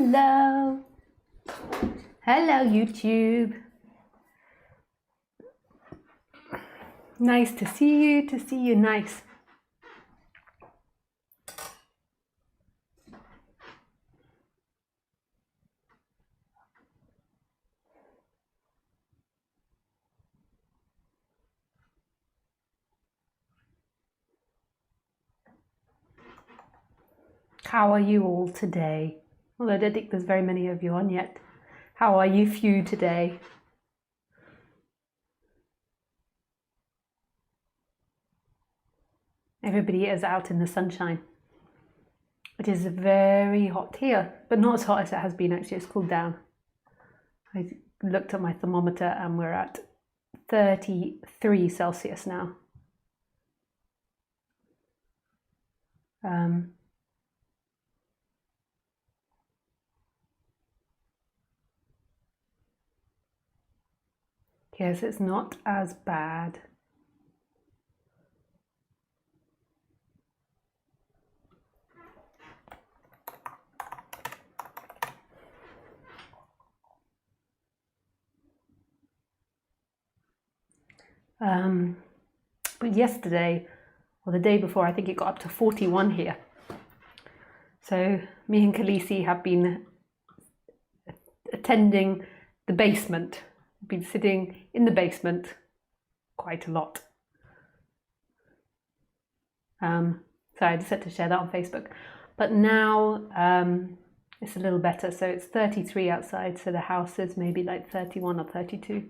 Hello. Hello, YouTube. Nice to see you, nice. How are you all today? Well, I don't think there's very many of you on yet. How are you few today? Everybody is out in the sunshine. It is very hot here, but not as hot as it has been actually. It's cooled down. I looked at my thermometer and we're at 33 Celsius now. Yes, it's not as bad. But yesterday, or the day before, I think it got up to 41 here. So me and Khaleesi have been attending the basement. We've been sitting in the basement quite a lot. So I just had to share that on Facebook. But now it's a little better. So it's 33 outside. So the house is maybe like 31 or 32.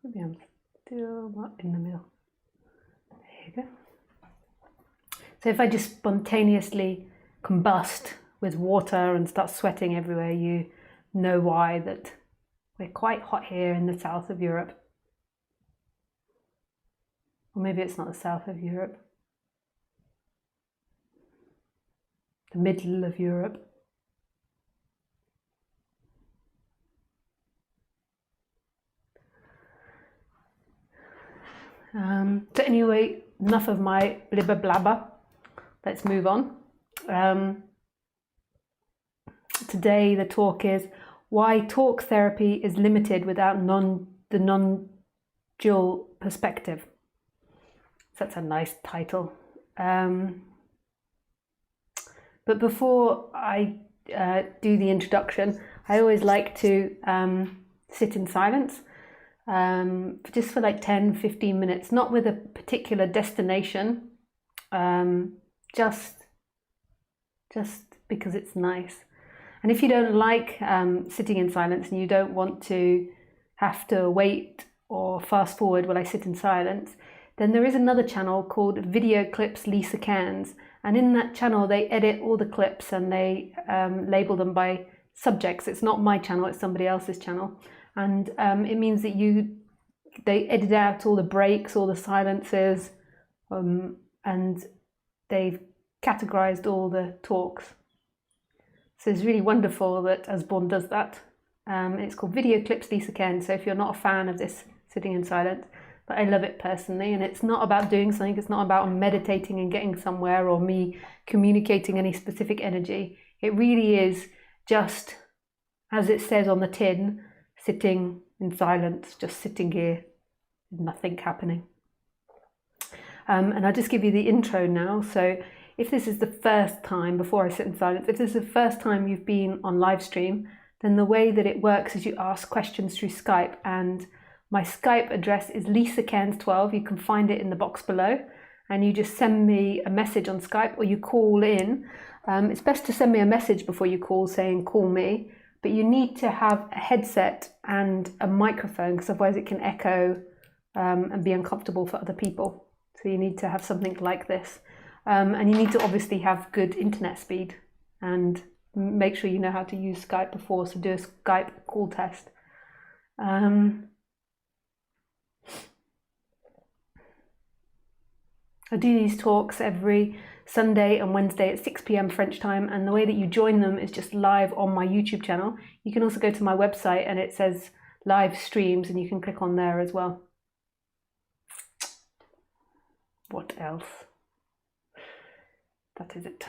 Maybe I'm still not in the middle. There you go. So if I just spontaneously combust with water and start sweating everywhere, you know why, that we're quite hot here in the south of Europe. Or maybe it's not the south of Europe. The middle of Europe. So anyway, enough of my blibber blabber. Let's move on. Today the talk is why talk therapy is limited without the non-dual perspective. So that's a nice title. But before I do the introduction, I always like to sit in silence. Just for like 10-15 minutes, not with a particular destination, just because it's nice. And if you don't like sitting in silence and you don't want to have to wait or fast forward while I sit in silence, then there is another channel called Video Clips Lisa Cairns, and in that channel they edit all the clips and they label them by subjects. It's not my channel, it's somebody else's channel. And it means that they edit out all the breaks, all the silences, and they've categorized all the talks. So it's really wonderful that Osborne does that. It's called Video Clips Lisa Cairns. So if you're not a fan of this sitting in silence, but I love it personally, and it's not about doing something, it's not about meditating and getting somewhere or me communicating any specific energy. It really is just, as it says on the tin, sitting in silence, just sitting here, nothing happening. And I'll just give you the intro now. So if this is the first time, before I sit in silence, if this is the first time you've been on live stream, then the way that it works is you ask questions through Skype, and my Skype address is lisacairns12. You can find it in the box below, and you just send me a message on Skype or you call in. It's best to send me a message before you call saying call me. But you need to have a headset and a microphone, because otherwise it can echo and be uncomfortable for other people. So you need to have something like this. And you need to obviously have good internet speed and make sure you know how to use Skype before, so do a Skype call test. I do these talks every Sunday and Wednesday at 6 p.m. French time, and the way that you join them is just live on my YouTube channel. You can also go to my website and it says live streams, and you can click on there as well. What else? that is it.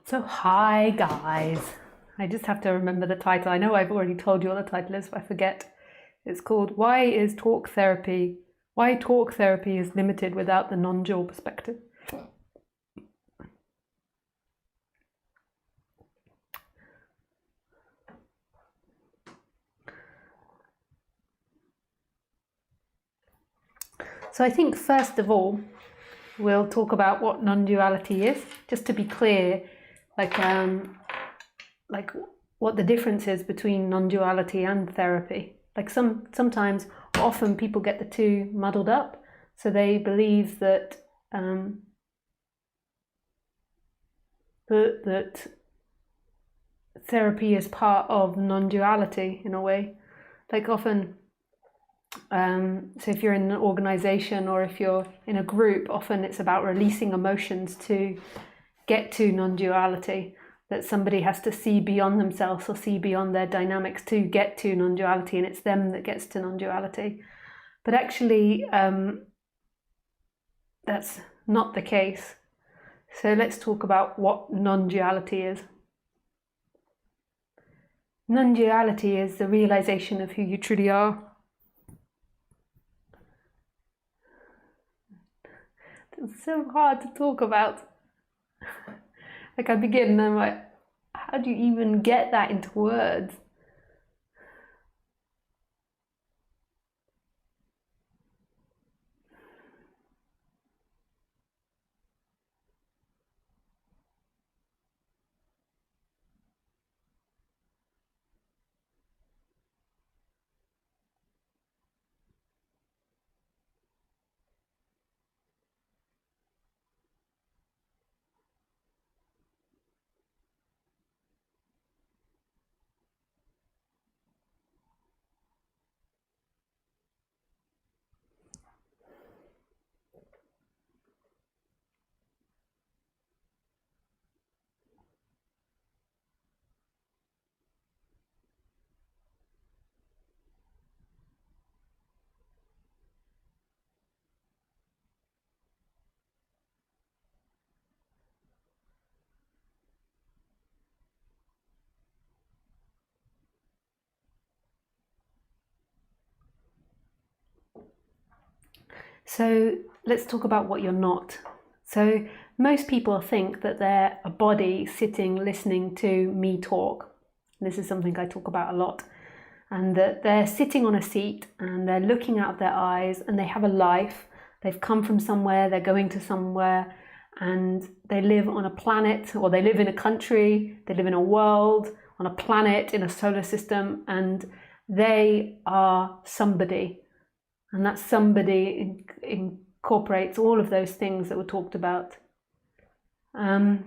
So hi guys, I just have to remember the title. I know I've already told you what the title is, but I forget. It's called Why Talk Therapy is Limited Without the Non-Dual Perspective. So I think first of all, we'll talk about what non-duality is, just to be clear, like what the difference is between non-duality and therapy. Like sometimes, often people get the two muddled up, so they believe that that therapy is part of non-duality in a way. Like often, so if you're in an organization or if you're in a group, often it's about releasing emotions to get to non-duality, that somebody has to see beyond themselves or see beyond their dynamics to get to non-duality, and it's them that gets to non-duality. But actually, that's not the case. So let's talk about what non-duality is. Non-duality is the realization of who you truly are. It's so hard to talk about. Like I begin and I'm like, how do you even get that into words? So let's talk about what you're not. So most people think that they're a body sitting listening to me talk. This is something I talk about a lot. And that they're sitting on a seat and they're looking out of their eyes and they have a life. They've come from somewhere, they're going to somewhere, and they live on a planet, or they live in a country, they live in a world, on a planet, in a solar system, and they are somebody. And that somebody incorporates all of those things that were talked about. And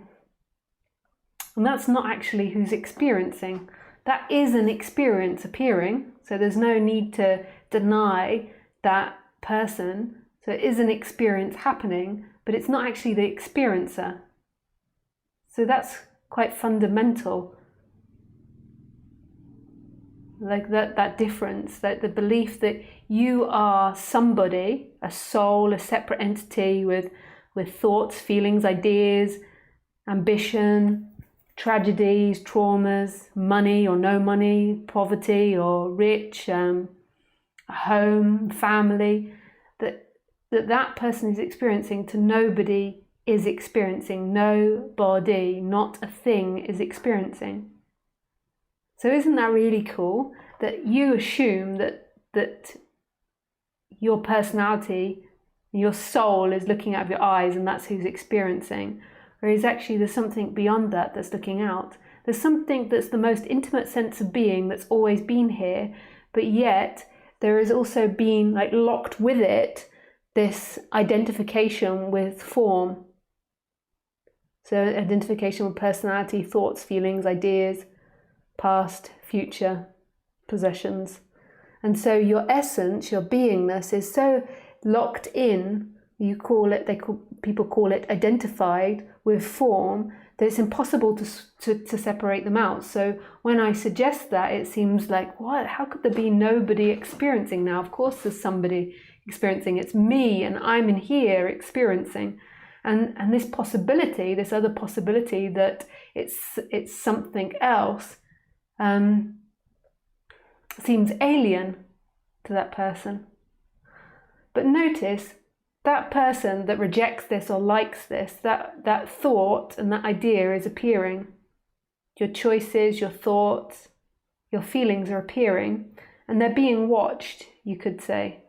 that's not actually who's experiencing. That is an experience appearing, so there's no need to deny that person. So it is an experience happening, but it's not actually the experiencer. So that's quite fundamental. Like that difference, that the belief that you are somebody, a soul, a separate entity with thoughts, feelings, ideas, ambition, tragedies, traumas, money or no money, poverty or rich, a home, family, that person is experiencing to nobody is experiencing. Nobody, not a thing, is experiencing. So isn't that really cool that you assume that your personality, your soul is looking out of your eyes and that's who's experiencing? Whereas actually there's something beyond that that's looking out. There's something that's the most intimate sense of being that's always been here, but yet there is also been like locked with it this identification with form. So identification with personality, thoughts, feelings, ideas, past, future, possessions. And so your essence, your beingness is so locked in, people call it identified with form, that it's impossible to separate them out. So when I suggest that, it seems like, what? How could there be nobody experiencing now? Of course there's somebody experiencing. It's me and I'm in here experiencing. And this possibility, this other possibility that it's something else, seems alien to that person. But notice, that person that rejects this or likes this, that thought and that idea is appearing. Your choices, your thoughts, your feelings are appearing, and they're being watched, you could say.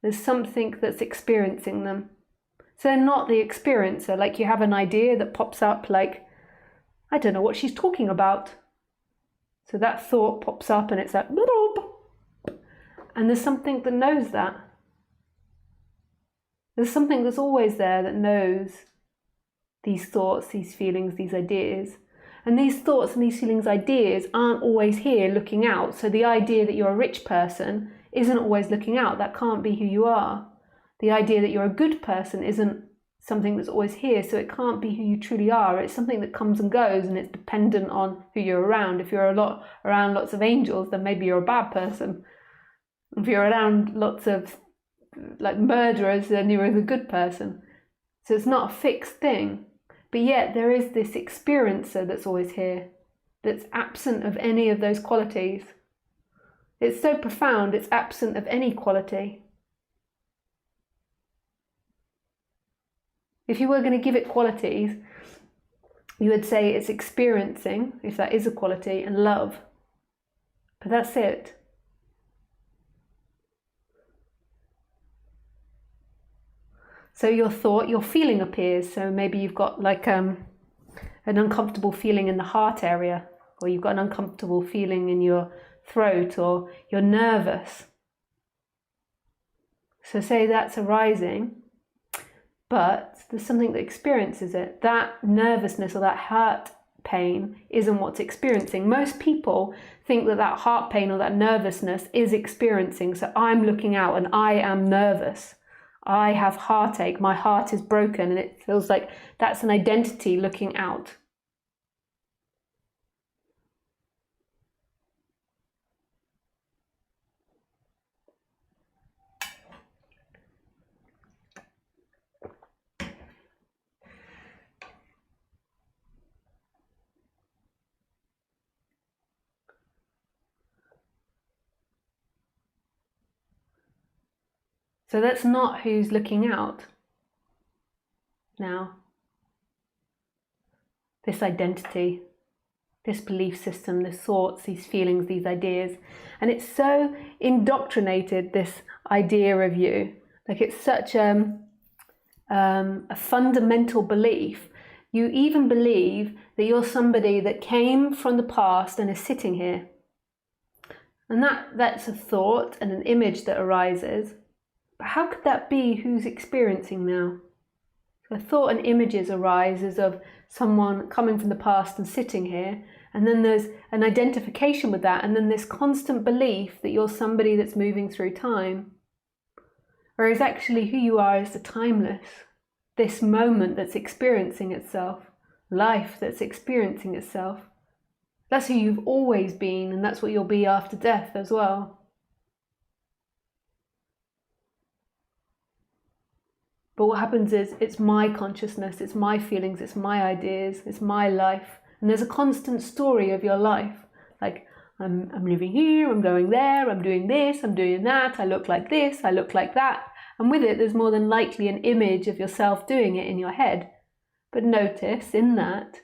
There's something that's experiencing them. So they're not the experiencer. Like, you have an idea that pops up, like, I don't know what she's talking about. So that thought pops up and it's like, and there's something that knows that. There's something that's always there that knows these thoughts, these feelings, these ideas. And these thoughts and these feelings, ideas aren't always here looking out. So the idea that you're a rich person isn't always looking out. That can't be who you are. The idea that you're a good person isn't something that's always here. So it can't be who you truly are. It's something that comes and goes, and it's dependent on who you're around. If you're around lots of angels, then maybe you're a bad person. If you're around lots of like murderers, then you're a good person. So it's not a fixed thing. But yet there is this experiencer that's always here, that's absent of any of those qualities. It's so profound, it's absent of any quality. If you were going to give it qualities, you would say it's experiencing, if that is a quality, and love. But that's it. So your thought, your feeling appears. So maybe you've got like an uncomfortable feeling in the heart area, or you've got an uncomfortable feeling in your throat, or you're nervous. So say that's arising, but there's something that experiences it. That nervousness or that heart pain isn't what's experiencing. Most people think that that heart pain or that nervousness is experiencing. So I'm looking out and I am nervous. I have heartache, my heart is broken, and it feels like that's an identity looking out. So that's not who's looking out now. This identity, this belief system, these thoughts, these feelings, these ideas. And it's so indoctrinated, this idea of you. Like, it's such a fundamental belief. You even believe that you're somebody that came from the past and is sitting here. And that's a thought and an image that arises. But how could that be who's experiencing now? So thought and images arise as of someone coming from the past and sitting here, and then there's an identification with that, and then this constant belief that you're somebody that's moving through time. Whereas actually who you are is the timeless, this moment that's experiencing itself, life that's experiencing itself. That's who you've always been, and that's what you'll be after death as well. But what happens is, it's my consciousness, it's my feelings, it's my ideas, it's my life. And there's a constant story of your life. Like, I'm living here, I'm going there, I'm doing this, I'm doing that, I look like this, I look like that. And with it, there's more than likely an image of yourself doing it in your head. But notice, in that,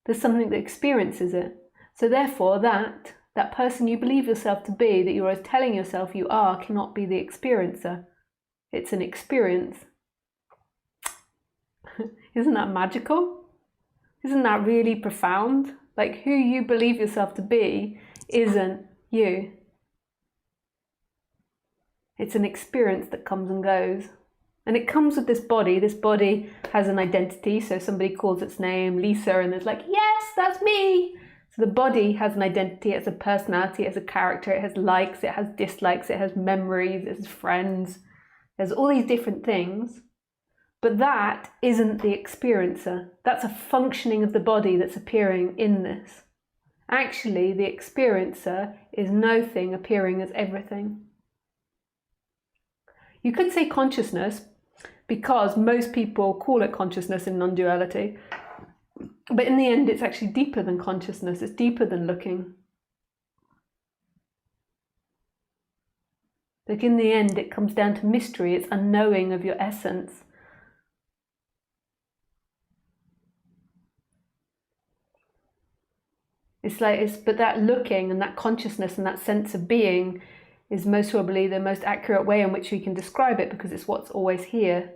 there's something that experiences it. So therefore, that person you believe yourself to be, that you're telling yourself you are, cannot be the experiencer. It's an experience. Isn't that magical? Isn't that really profound? Like, who you believe yourself to be isn't you. It's an experience that comes and goes. And it comes with this body. This body has an identity. So somebody calls its name Lisa, and it's like, yes, that's me. So the body has an identity, it has a personality, it has a character, it has likes, it has dislikes, it has memories, it has friends. There's all these different things. But that isn't the experiencer. That's a functioning of the body that's appearing in this. Actually, the experiencer is no thing appearing as everything. You could say consciousness, because most people call it consciousness in non-duality. But in the end, it's actually deeper than consciousness. It's deeper than looking. Like in the end, it comes down to mystery. It's unknowing of your essence. But that looking and that consciousness and that sense of being is most probably the most accurate way in which we can describe it, because it's what's always here.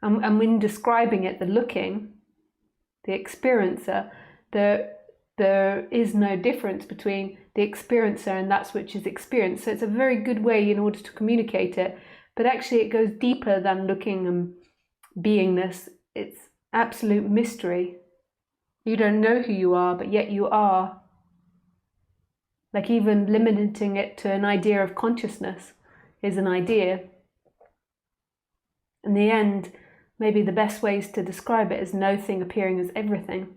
And when describing it, the looking, the experiencer, there is no difference between the experiencer and that which is experienced. So it's a very good way in order to communicate it. But actually it goes deeper than looking and beingness. It's absolute mystery. You don't know who you are, but yet you are. Like even limiting it to an idea of consciousness is an idea. In the end, maybe the best ways to describe it is no thing appearing as everything,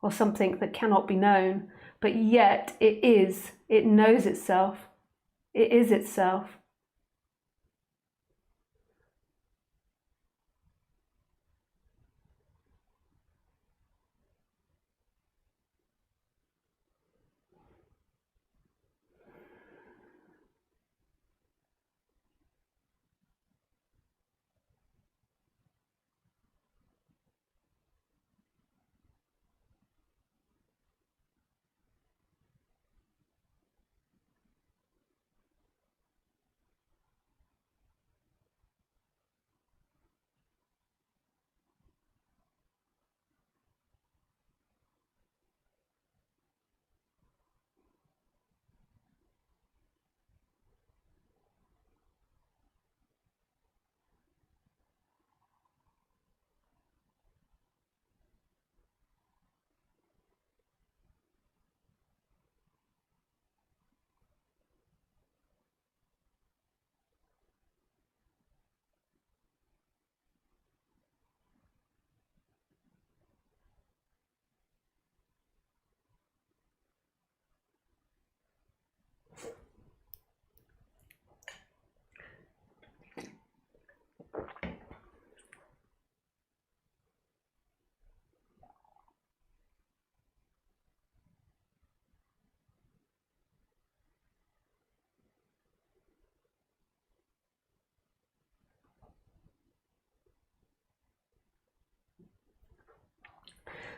or something that cannot be known, but yet it knows itself, it is itself.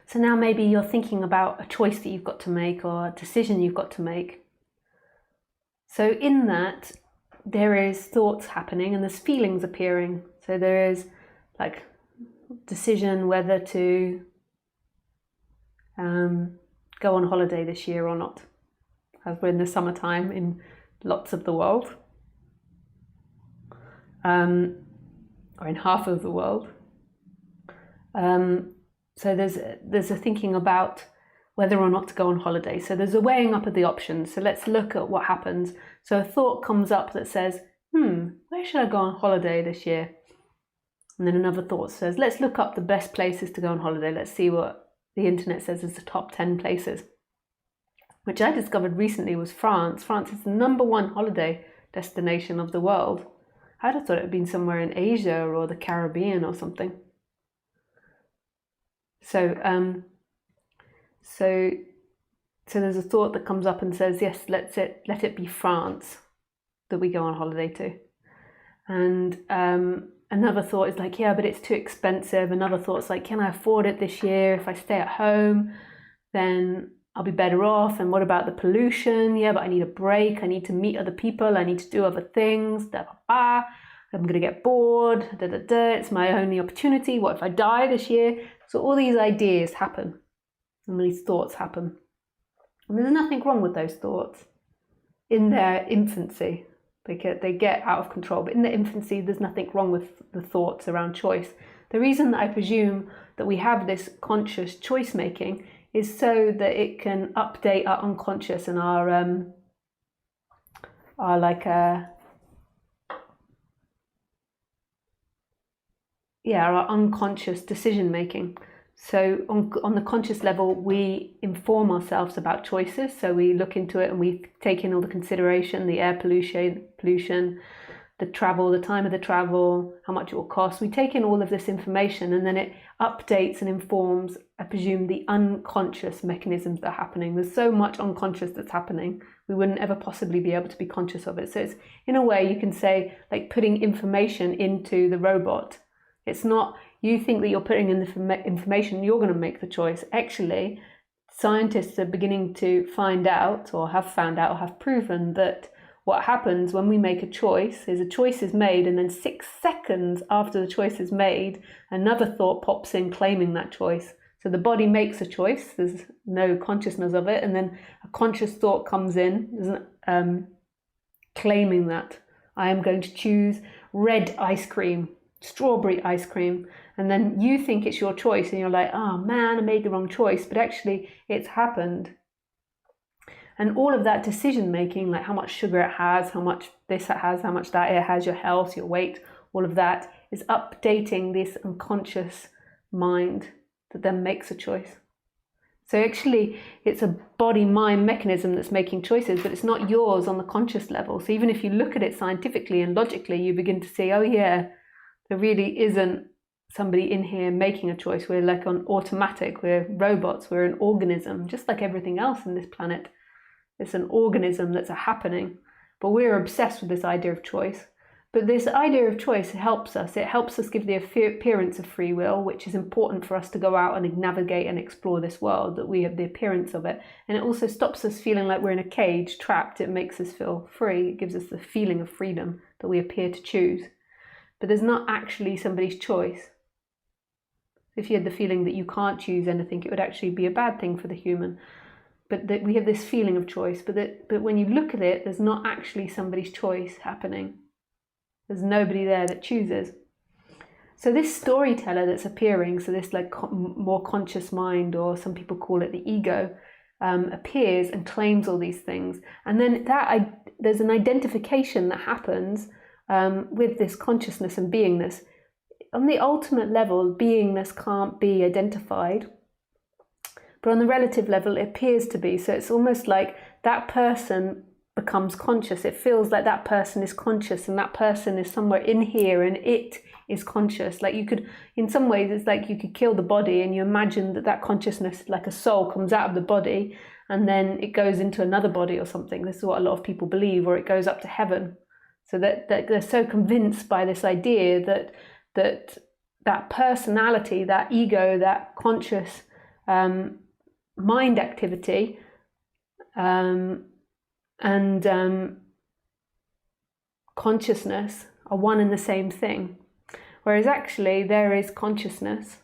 So now maybe you're thinking about a choice that you've got to make or a decision you've got to make. So in that, there is thoughts happening and there's feelings appearing. So there is like decision whether to go on holiday this year or not, as we're in the summertime in lots of the world, or in half of the world. So there's a thinking about whether or not to go on holiday. So there's a weighing up of the options. So let's look at what happens. So a thought comes up that says, where should I go on holiday this year? And then another thought says, let's look up the best places to go on holiday. Let's see what the internet says is the top 10 places, which I discovered recently was France. France is the #1 holiday destination of the world. I'd have thought it had been somewhere in Asia or the Caribbean or something. So there's a thought that comes up and says, yes, let it be France that we go on holiday to. And another thought is like, yeah, but it's too expensive. Another thought's like, can I afford it this year? If I stay at home, then I'll be better off. And what about the pollution? Yeah, but I need a break. I need to meet other people. I need to do other things. I'm going to get bored. It's my only opportunity. What if I die this year? So all these ideas happen, and these thoughts happen. And there's nothing wrong with those thoughts in their infancy. They get out of control, but in their infancy, there's nothing wrong with the thoughts around choice. The reason that I presume that we have this conscious choice making is so that it can update our unconscious and our unconscious decision making. So on the conscious level, we inform ourselves about choices. So we look into it and we take in all the consideration, the air pollution, the travel, the time of the travel, how much it will cost. We take in all of this information, and then it updates and informs, I presume, the unconscious mechanisms that are happening. There's so much unconscious that's happening. We wouldn't ever possibly be able to be conscious of it. So it's, in a way, you can say, like putting information into the robot. It's not, you think that you're putting in the information, you're going to make the choice. Actually, scientists are beginning to find out, or have found out, or have proven that what happens when we make a choice is a choice is made, and then 6 seconds after the choice is made, another thought pops in claiming that choice. So the body makes a choice, there's no consciousness of it, and then a conscious thought comes in, claiming that I am going to choose red ice cream, strawberry ice cream, and then you think it's your choice, and you're like, oh man, I made the wrong choice, but actually it's happened. And all of that decision making, like how much sugar it has, how much this it has, how much that it has, your health, your weight, all of that is updating this unconscious mind that then makes a choice. So actually, it's a body-mind mechanism that's making choices, but it's not yours on the conscious level. So even if you look at it scientifically and logically, you begin to see, oh yeah, there really isn't somebody in here making a choice. We're like on automatic, we're robots, we're an organism, just like everything else in this planet. It's an organism that's happening, but we're obsessed with this idea of choice. But this idea of choice helps us. It helps us give the appearance of free will, which is important for us to go out and navigate and explore this world, that we have the appearance of it. And it also stops us feeling like we're in a cage, trapped. It makes us feel free. It gives us the feeling of freedom that we appear to choose. But there's not actually somebody's choice. If you had the feeling that you can't choose anything, it would actually be a bad thing for the human. But that we have this feeling of choice, but when you look at it, there's not actually somebody's choice happening. There's nobody there that chooses. So this storyteller that's appearing, so this like more conscious mind, or some people call it the ego, appears and claims all these things. And then there's an identification that happens with this consciousness and beingness. On the ultimate level, beingness can't be identified. But on the relative level, it appears to be. So it's almost like that person becomes conscious. It feels like that person is conscious, and that person is somewhere in here, and it is conscious. Like you could, in some ways, it's like you could kill the body, and you imagine that consciousness, like a soul, comes out of the body, and then it goes into another body or something. This is what a lot of people believe, or it goes up to heaven. So that they're so convinced by this idea that personality, that ego, that conscious mind activity and consciousness are one and the same thing. Whereas actually there is consciousness,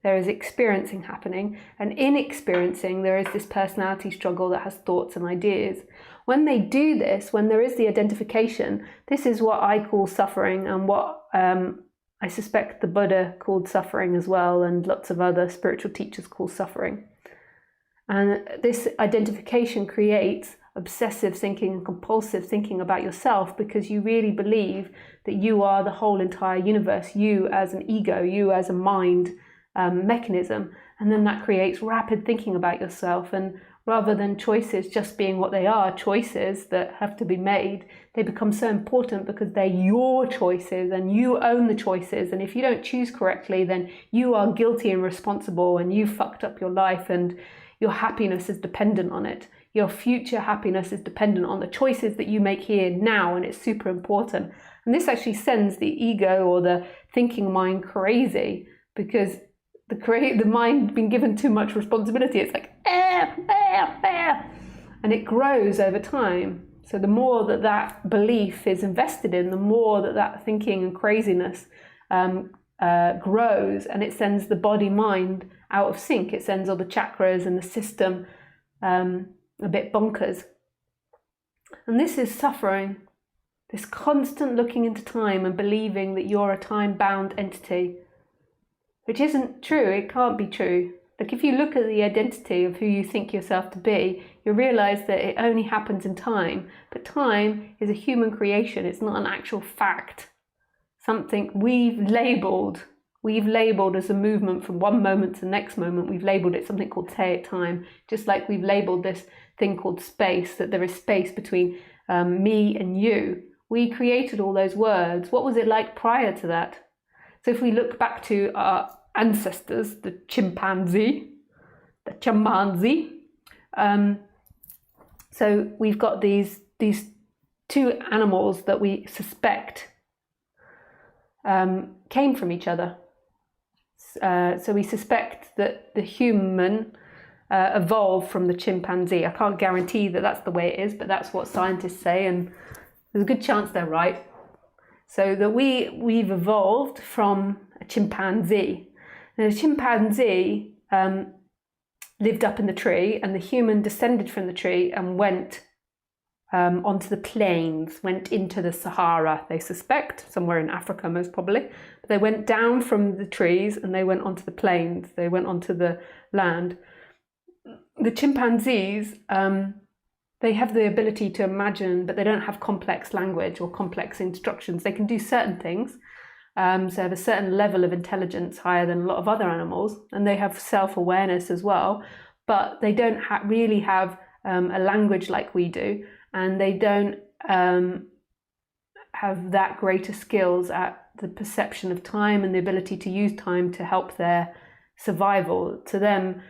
there is experiencing happening, and in experiencing there is this personality struggle that has thoughts and ideas. When they do this, when there is the identification, this is what I call suffering, and what I suspect the Buddha called suffering as well, and lots of other spiritual teachers call suffering. And this identification creates obsessive thinking and compulsive thinking about yourself, because you really believe that you are the whole entire universe, you as an ego, you as a mind mechanism. And then that creates rapid thinking about yourself. And rather than choices just being what they are, choices that have to be made, they become so important because they're your choices and you own the choices. And if you don't choose correctly, then you are guilty and responsible, and you fucked up your life, and your happiness is dependent on it. Your future happiness is dependent on the choices that you make here now, and it's super important. And this actually sends the ego, or the thinking mind, crazy, because the mind been given too much responsibility. It's like, and it grows over time. So the more that belief is invested in, the more that thinking and craziness grows, and it sends the body-mind out of sync. It sends all the chakras and the system a bit bonkers. And this is suffering, this constant looking into time and believing that you're a time-bound entity, which isn't true. It can't be true. Like if you look at the identity of who you think yourself to be, you'll realize that it only happens in time. But time is a human creation. It's not an actual fact. Something we've labeled as a movement from one moment to the next moment. We've labeled it something called time, just like we've labeled this thing called space, that there is space between me and you. we created all those words. What was it like prior to that? So if we look back to our ancestors, the chimpanzee, so we've got these two animals that we suspect came from each other. So we suspect that the human evolved from the chimpanzee. I can't guarantee that that's the way it is, but that's what scientists say, and there's a good chance they're right. So that we've evolved from a chimpanzee. Now, the chimpanzee lived up in the tree, and the human descended from the tree and went onto the plains, went into the Sahara, they suspect, somewhere in Africa most probably. But they went down from the trees and they went onto the plains, they went onto the land. The chimpanzees, they have the ability to imagine, but they don't have complex language or complex instructions. They can do certain things, so they have a certain level of intelligence higher than a lot of other animals, and they have self-awareness as well, but they don't really have a language like we do, and they don't have that greater skills at the perception of time and the ability to use time to help their survival. To them,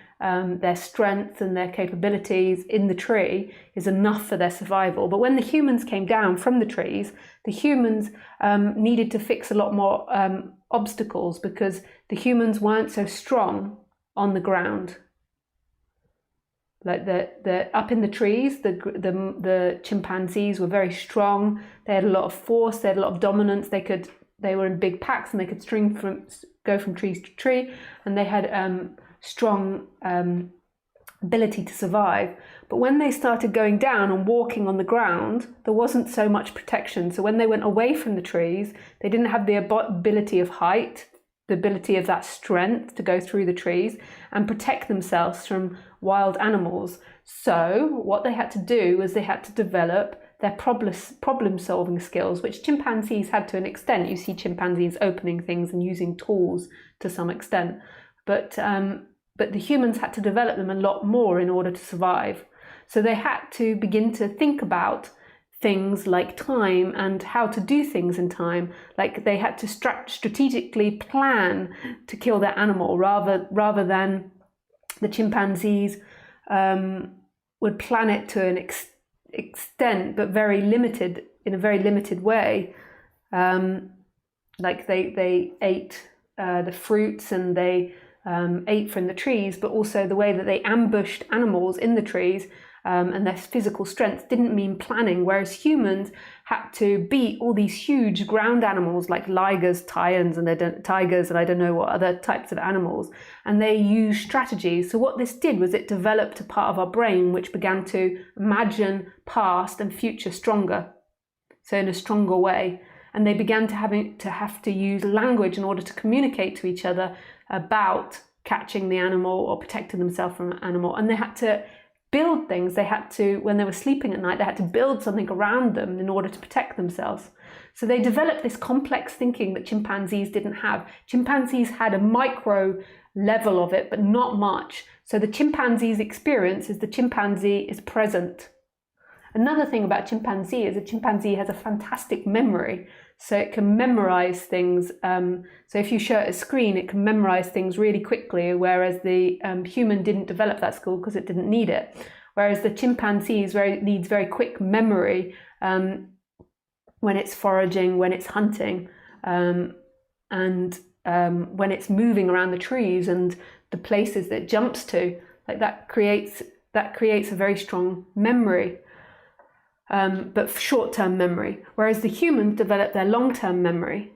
their strength and their capabilities in the tree is enough for their survival. But when the humans came down from the trees, the humans needed to fix a lot more obstacles, because the humans weren't so strong on the ground. Like the up in the trees, the chimpanzees were very strong. They had a lot of force. They had a lot of dominance. They were in big packs, and they could go from trees to tree, and they had strong ability to survive. But when they started going down and walking on the ground, there wasn't so much protection. So when they went away from the trees, they didn't have the ability of height, the ability of that strength to go through the trees and protect themselves from wild animals. So what they had to do was they had to develop their problem-solving skills, which chimpanzees had to an extent. You see chimpanzees opening things and using tools to some extent, but the humans had to develop them a lot more in order to survive. So they had to begin to think about things like time and how to do things in time. Like they had to strategically plan to kill their animal, rather than the chimpanzees would plan it to an extent, but very limited, in a very limited way. Like they ate the fruits, and they ate from the trees, but also the way that they ambushed animals in the trees, and their physical strength didn't mean planning, whereas humans had to beat all these huge ground animals like ligers, tigers, and I don't know what other types of animals, and they used strategies. So what this did was it developed a part of our brain which began to imagine past and future stronger, so in a stronger way. And they began to have to use language in order to communicate to each other about catching the animal or protecting themselves from an animal. And they had to build things. They had to, when they were sleeping at night, they had to build something around them in order to protect themselves. So they developed this complex thinking that chimpanzees didn't have. Chimpanzees had a micro level of it, but not much. So the chimpanzee's experience is the chimpanzee is present. Another thing about chimpanzee is a chimpanzee has a fantastic memory. So it can memorize things. So if you show it a screen, it can memorize things really quickly, whereas the human didn't develop that skill because it didn't need it. Whereas the chimpanzee needs very quick memory when it's foraging, when it's hunting, and when it's moving around the trees and the places that it jumps to. Like that creates a very strong memory. But short-term memory, whereas the humans develop their long-term memory.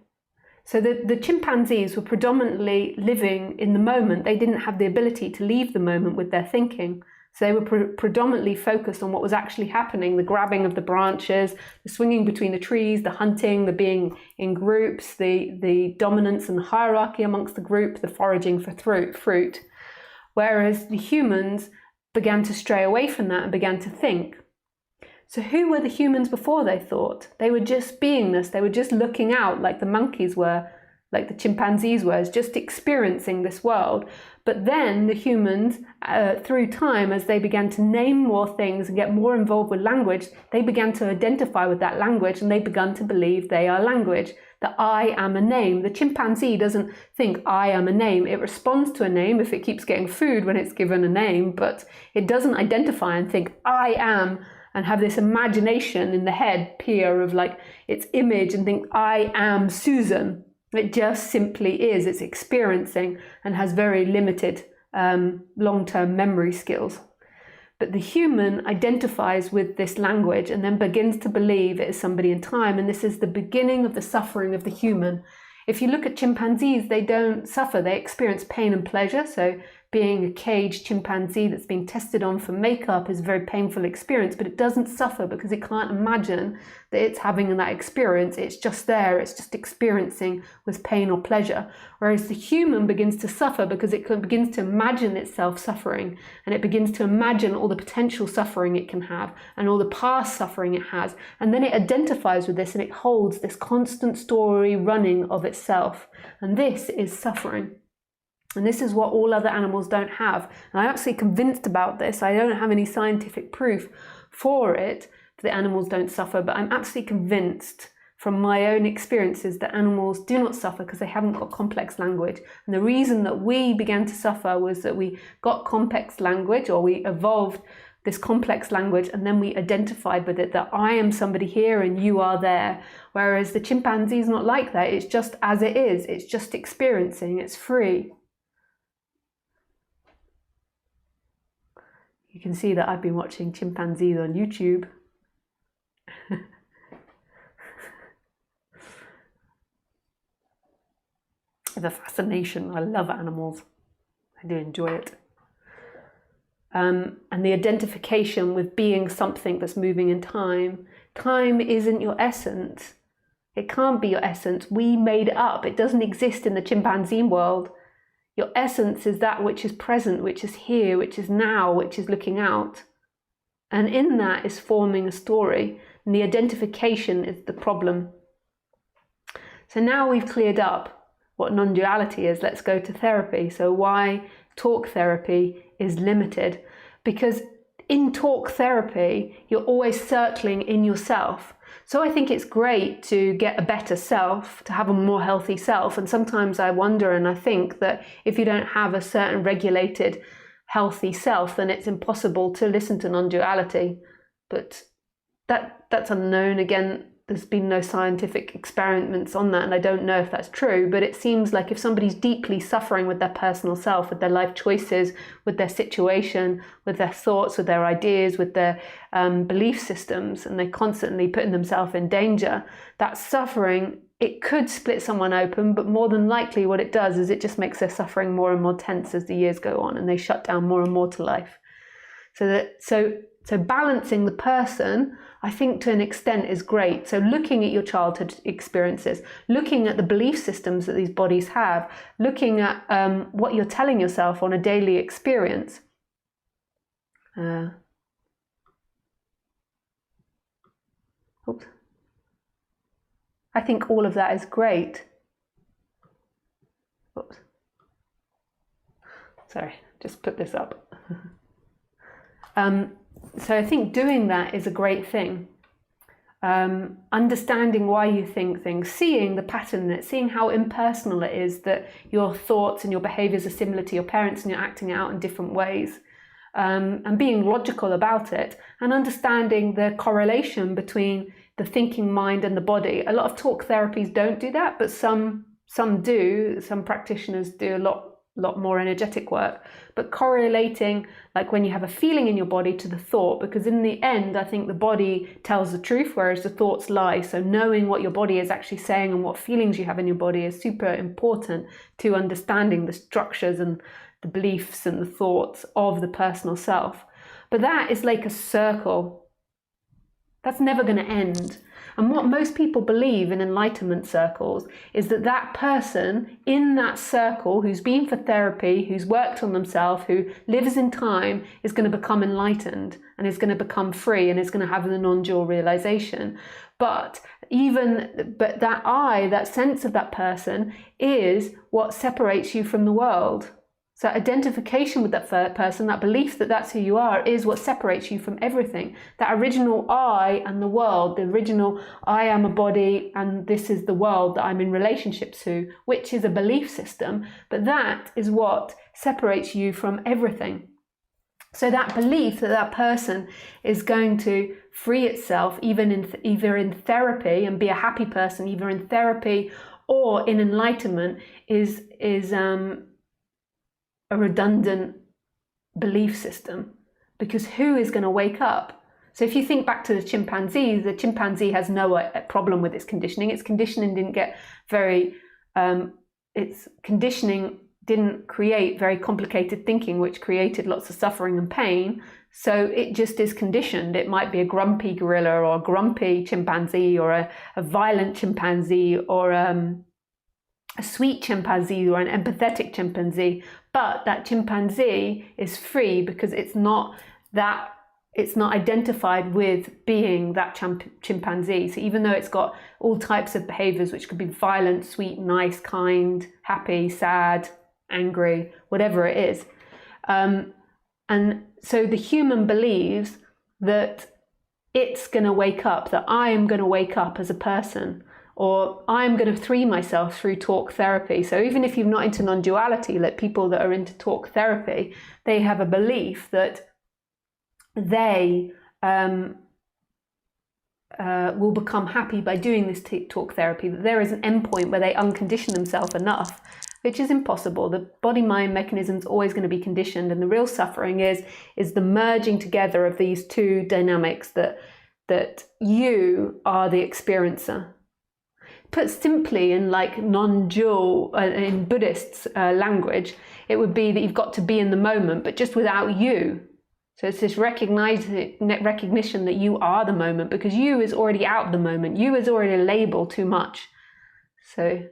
So the chimpanzees were predominantly living in the moment. They didn't have the ability to leave the moment with their thinking. So they were predominantly focused on what was actually happening, the grabbing of the branches, the swinging between the trees, the hunting, the being in groups, the dominance and hierarchy amongst the group, the foraging for fruit. Whereas the humans began to stray away from that and began to think. So who were the humans before they thought? They were just beingness. They were just looking out like the monkeys were. like the chimpanzees were, as just experiencing this world. But then the humans, through time, as they began to name more things and get more involved with language, they began to identify with that language, and they began to believe they are language, that I am a name. The chimpanzee doesn't think I am a name. It responds to a name if it keeps getting food when it's given a name, but it doesn't identify and think I am, and have this imagination in the head, Pia, of like its image, and think I am Susan. It just simply is. It's experiencing and has very limited long-term memory skills. But the human identifies with this language and then begins to believe it is somebody in time. And this is the beginning of the suffering of the human. If you look at chimpanzees, they don't suffer. They experience pain and pleasure. So being a caged chimpanzee that's being tested on for makeup is a very painful experience, but it doesn't suffer because it can't imagine that it's having that experience. It's just there. It's just experiencing with pain or pleasure. Whereas the human begins to suffer because it begins to imagine itself suffering, and it begins to imagine all the potential suffering it can have and all the past suffering it has. And then it identifies with this, and it holds this constant story running of itself. And this is suffering. And this is what all other animals don't have. And I'm absolutely convinced about this. I don't have any scientific proof for it that animals don't suffer, but I'm absolutely convinced from my own experiences that animals do not suffer because they haven't got complex language. And the reason that we began to suffer was that we got complex language, or we evolved this complex language, and then we identified with it that I am somebody here and you are there. Whereas the chimpanzee is not like that. It's just as it is. It's just experiencing. It's free. You can see that I've been watching chimpanzees on YouTube. The fascination. I love animals. I do enjoy it. And the identification with being something that's moving in time. Time isn't your essence. It can't be your essence. We made it up. It doesn't exist in the chimpanzee world. Your essence is that which is present, which is here, which is now, which is looking out. And in that is forming a story. And the identification is the problem. So now we've cleared up what non-duality is. Let's go to therapy. So why talk therapy is limited? Because in talk therapy, you're always circling in yourself. So I think it's great to get a better self, to have a more healthy self. And sometimes I wonder and I think that if you don't have a certain regulated, healthy self, then it's impossible to listen to non-duality. But that's unknown. Again, there's been no scientific experiments on that, and I don't know if that's true, but it seems like if somebody's deeply suffering with their personal self, with their life choices, with their situation, with their thoughts, with their ideas, with their belief systems, and they're constantly putting themselves in danger, that suffering, it could split someone open, but more than likely what it does is it just makes their suffering more and more tense as the years go on, and they shut down more and more to life. So balancing the person, I think to an extent is great. So looking at your childhood experiences, looking at the belief systems that these bodies have, looking at what you're telling yourself on a daily experience. Oops. I think all of that is great. Oops. Sorry, just put this up. So I think doing that is a great thing. Understanding why you think things, seeing the pattern in it, seeing how impersonal it is that your thoughts and your behaviours are similar to your parents and you're acting out in different ways, and being logical about it, and understanding the correlation between the thinking mind and the body. A lot of talk therapies don't do that, but some do. Some practitioners do a lot more energetic work, but correlating, like when you have a feeling in your body, to the thought, because in the end I think the body tells the truth, whereas the thoughts lie. So knowing what your body is actually saying and what feelings you have in your body is super important to understanding the structures and the beliefs and the thoughts of the personal self. But that is like a circle. That's never going to end. And what most people believe in enlightenment circles is that that person in that circle who's been for therapy, who's worked on themselves, who lives in time, is going to become enlightened and is going to become free and is going to have the non-dual realization. But that sense of that person is what separates you from the world. So identification with that person, that belief that that's who you are, is what separates you from everything. That original I and the world, the original I am a body and this is the world that I'm in relationship to, which is a belief system, but that is what separates you from everything. So that belief that that person is going to free itself either in therapy and be a happy person, either in therapy or in enlightenment, is a redundant belief system, because who is going to wake up? So if you think back to the chimpanzee has no problem with its conditioning. Its conditioning didn't get its conditioning didn't create very complicated thinking, which created lots of suffering and pain. So it just is conditioned. It might be a grumpy gorilla or a grumpy chimpanzee or a violent chimpanzee or a sweet chimpanzee or an empathetic chimpanzee. But that chimpanzee is free because it's not identified with being that chimpanzee. So even though it's got all types of behaviors, which could be violent, sweet, nice, kind, happy, sad, angry, whatever it is. And so the human believes that it's going to wake up, that I am going to wake up as a person, or I'm going to free myself through talk therapy. So even if you're not into non-duality, like people that are into talk therapy, they have a belief that they will become happy by doing this talk therapy, that there is an endpoint where they uncondition themselves enough, which is impossible. The body-mind mechanism is always going to be conditioned, and the real suffering is the merging together of these two dynamics, that you are the experiencer. Put simply in like non-dual, in Buddhist language, it would be that you've got to be in the moment, but just without you. So it's this recognition that you are the moment, because you is already out of the moment. You is already labeled too much. So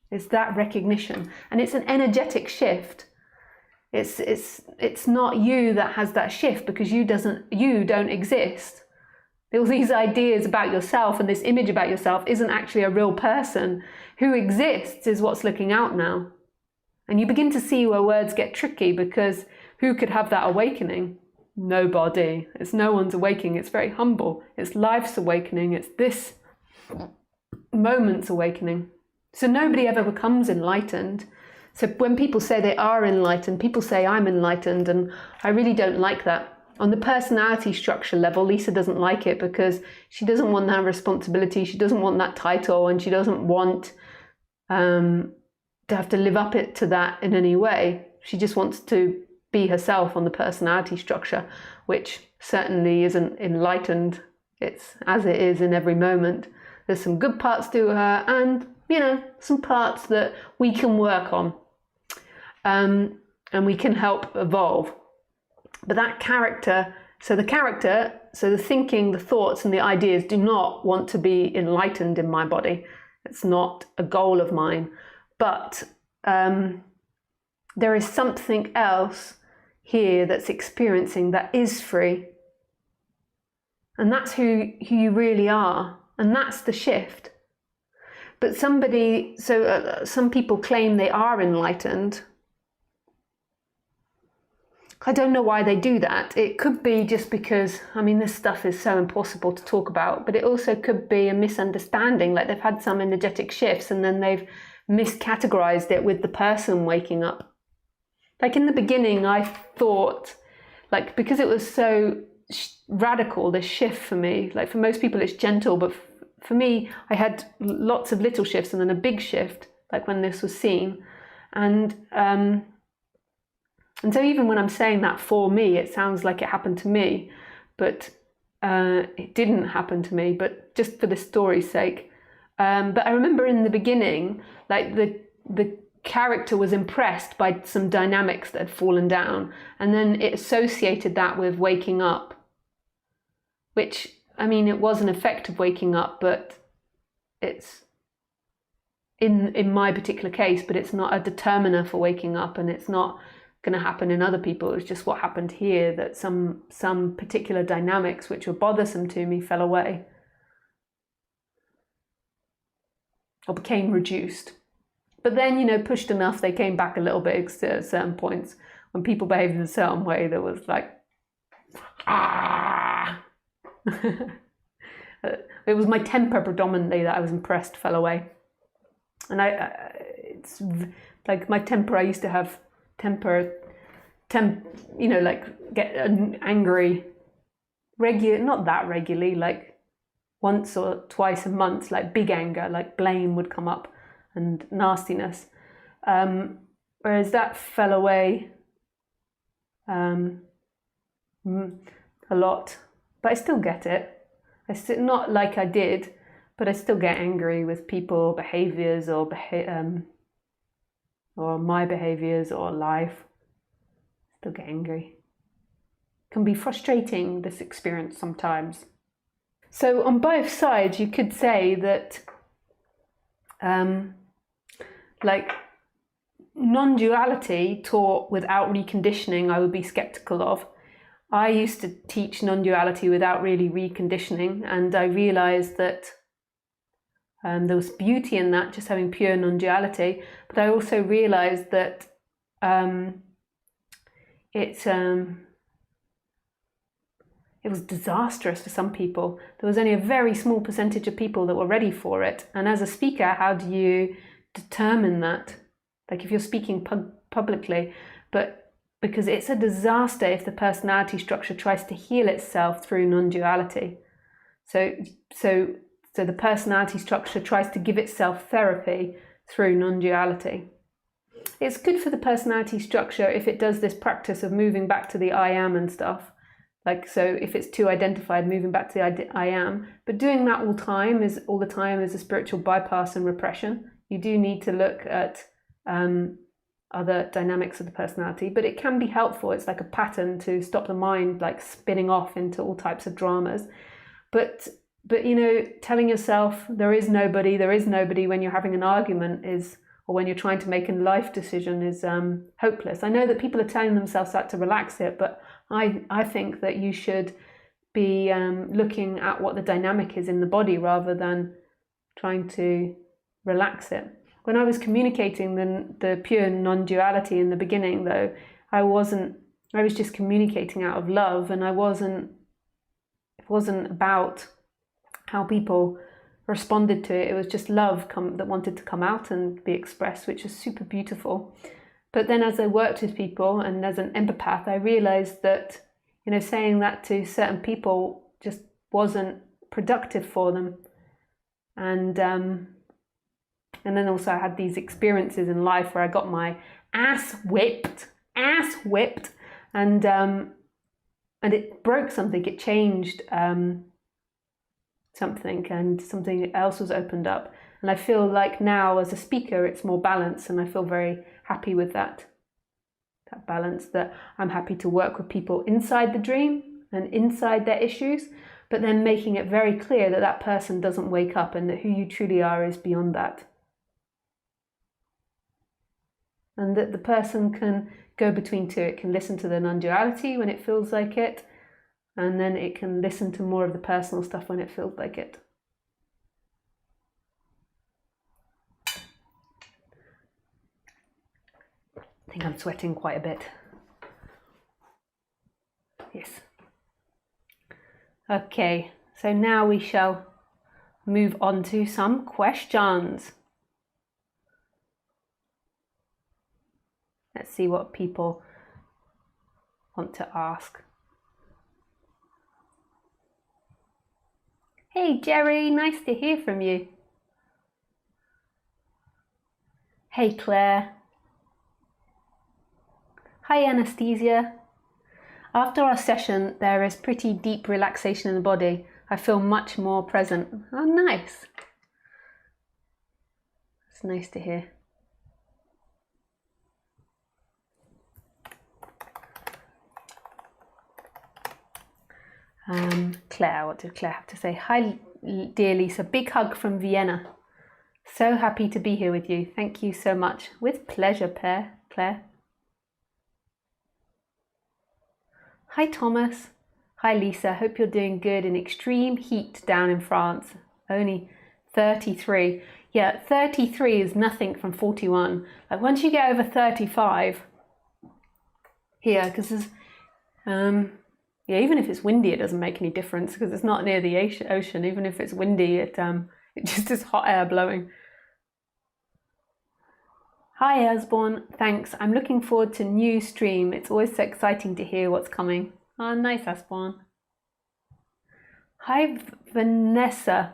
it's that recognition, and it's an energetic shift. It's not you that has that shift, because you don't exist. All these ideas about yourself and this image about yourself isn't actually a real person. Who exists is what's looking out now. And you begin to see where words get tricky, because who could have that awakening? Nobody. It's no one's awakening. It's very humble. It's life's awakening. It's this moment's awakening. So nobody ever becomes enlightened. So when people say they are enlightened, people say I'm enlightened, and I really don't like that. On the personality structure level, Lisa doesn't like it, because she doesn't want that responsibility, she doesn't want that title, and she doesn't want to have to live up to that in any way. She just wants to be herself on the personality structure, which certainly isn't enlightened. It's as it is in every moment. There's some good parts to her, and some parts that we can work on, and we can help evolve. But that character, so the thinking, the thoughts and the ideas do not want to be enlightened in my body. It's not a goal of mine. But there is something else here that's experiencing, that is free. And that's who you really are. And that's the shift. But some people claim they are enlightened. I don't know why they do that. It could be just because, this stuff is so impossible to talk about, but it also could be a misunderstanding, like they've had some energetic shifts and then they've miscategorized it with the person waking up. Like in the beginning, I thought, like, because it was so radical, this shift for me, like for most people it's gentle, but for me, I had lots of little shifts and then a big shift, like when this was seen. And so even when I'm saying that for me, it sounds like it happened to me, but it didn't happen to me, but just for the story's sake. But I remember in the beginning, like the character was impressed by some dynamics that had fallen down, and then it associated that with waking up, which I mean, it was an effect of waking up, but it's in my particular case, but it's not a determiner for waking up, and it's not going to happen in other people. It's just what happened here, that some particular dynamics which were bothersome to me fell away or became reduced. But then, you know, pushed enough, they came back a little bit at certain points. When people behaved in a certain way, there was like, ah. It was my temper predominantly that I was impressed fell away. And it's like my temper, I used to have you know, like get angry not that regularly, like once or twice a month, like big anger, like blame would come up and nastiness. Whereas that fell away a lot, but I still get it. Not like I did, but I still get angry with people, behaviors, or my behaviors or life. Still get angry. Can be frustrating, this experience sometimes. So on both sides, you could say that like non-duality taught without reconditioning, I would be skeptical of. I used to teach non-duality without really reconditioning, and I realized that there was beauty in that, just having pure non-duality. But I also realized that it was disastrous for some people. There was only a very small percentage of people that were ready for it. And as a speaker, how do you determine that? Like if you're speaking publicly, but because it's a disaster if the personality structure tries to heal itself through non-duality. So the personality structure tries to give itself therapy through non-duality. It's good for the personality structure if it does this practice of moving back to the I am and stuff. Like, so if it's too identified, moving back to the I am. But doing that all the time is a spiritual bypass and repression. You do need to look at other dynamics of the personality, but it can be helpful. It's like a pattern to stop the mind like spinning off into all types of dramas. But you know, telling yourself there is nobody when you're having an argument or when you're trying to make a life decision is hopeless. I know that people are telling themselves that to relax it, but I think that you should be looking at what the dynamic is in the body rather than trying to relax it. When I was communicating the pure non-duality in the beginning, though, I was just communicating out of love, and it wasn't about how people responded to it. It was just love that wanted to come out and be expressed, which is super beautiful. But then as I worked with people and as an empath, I realized that, you know, saying that to certain people just wasn't productive for them. And then also I had these experiences in life where I got my ass whipped, and it broke something. It changed something, and something else was opened up. And I feel like now as a speaker, it's more balanced, and I feel very happy with that balance, that I'm happy to work with people inside the dream and inside their issues, but then making it very clear that that person doesn't wake up and that who you truly are is beyond that. And that the person can go between two. It can listen to the non-duality when it feels like it, and then it can listen to more of the personal stuff when it feels like it. I think I'm sweating quite a bit. Yes. Okay, so now we shall move on to some questions. Let's see what people want to ask. Hey Jerry, nice to hear from you. Hey Claire. Hi Anastasia. After our session, there is pretty deep relaxation in the body. I feel much more present. Oh, nice. It's nice to hear. Claire, what did Claire have to say? Hi, dear Lisa, big hug from Vienna. So happy to be here with you. Thank you so much. With pleasure, Claire. Hi, Thomas. Hi, Lisa. Hope you're doing good in extreme heat down in France. Only 33. Yeah, 33 is nothing from 41. Like once you get over 35 here, because there's, yeah, even if it's windy, it doesn't make any difference because it's not near the ocean. Even if it's windy, it just is hot air blowing. Hi, Osborne. Thanks. I'm looking forward to new stream. It's always so exciting to hear what's coming. Oh, nice, Osborne. Hi, Vanessa.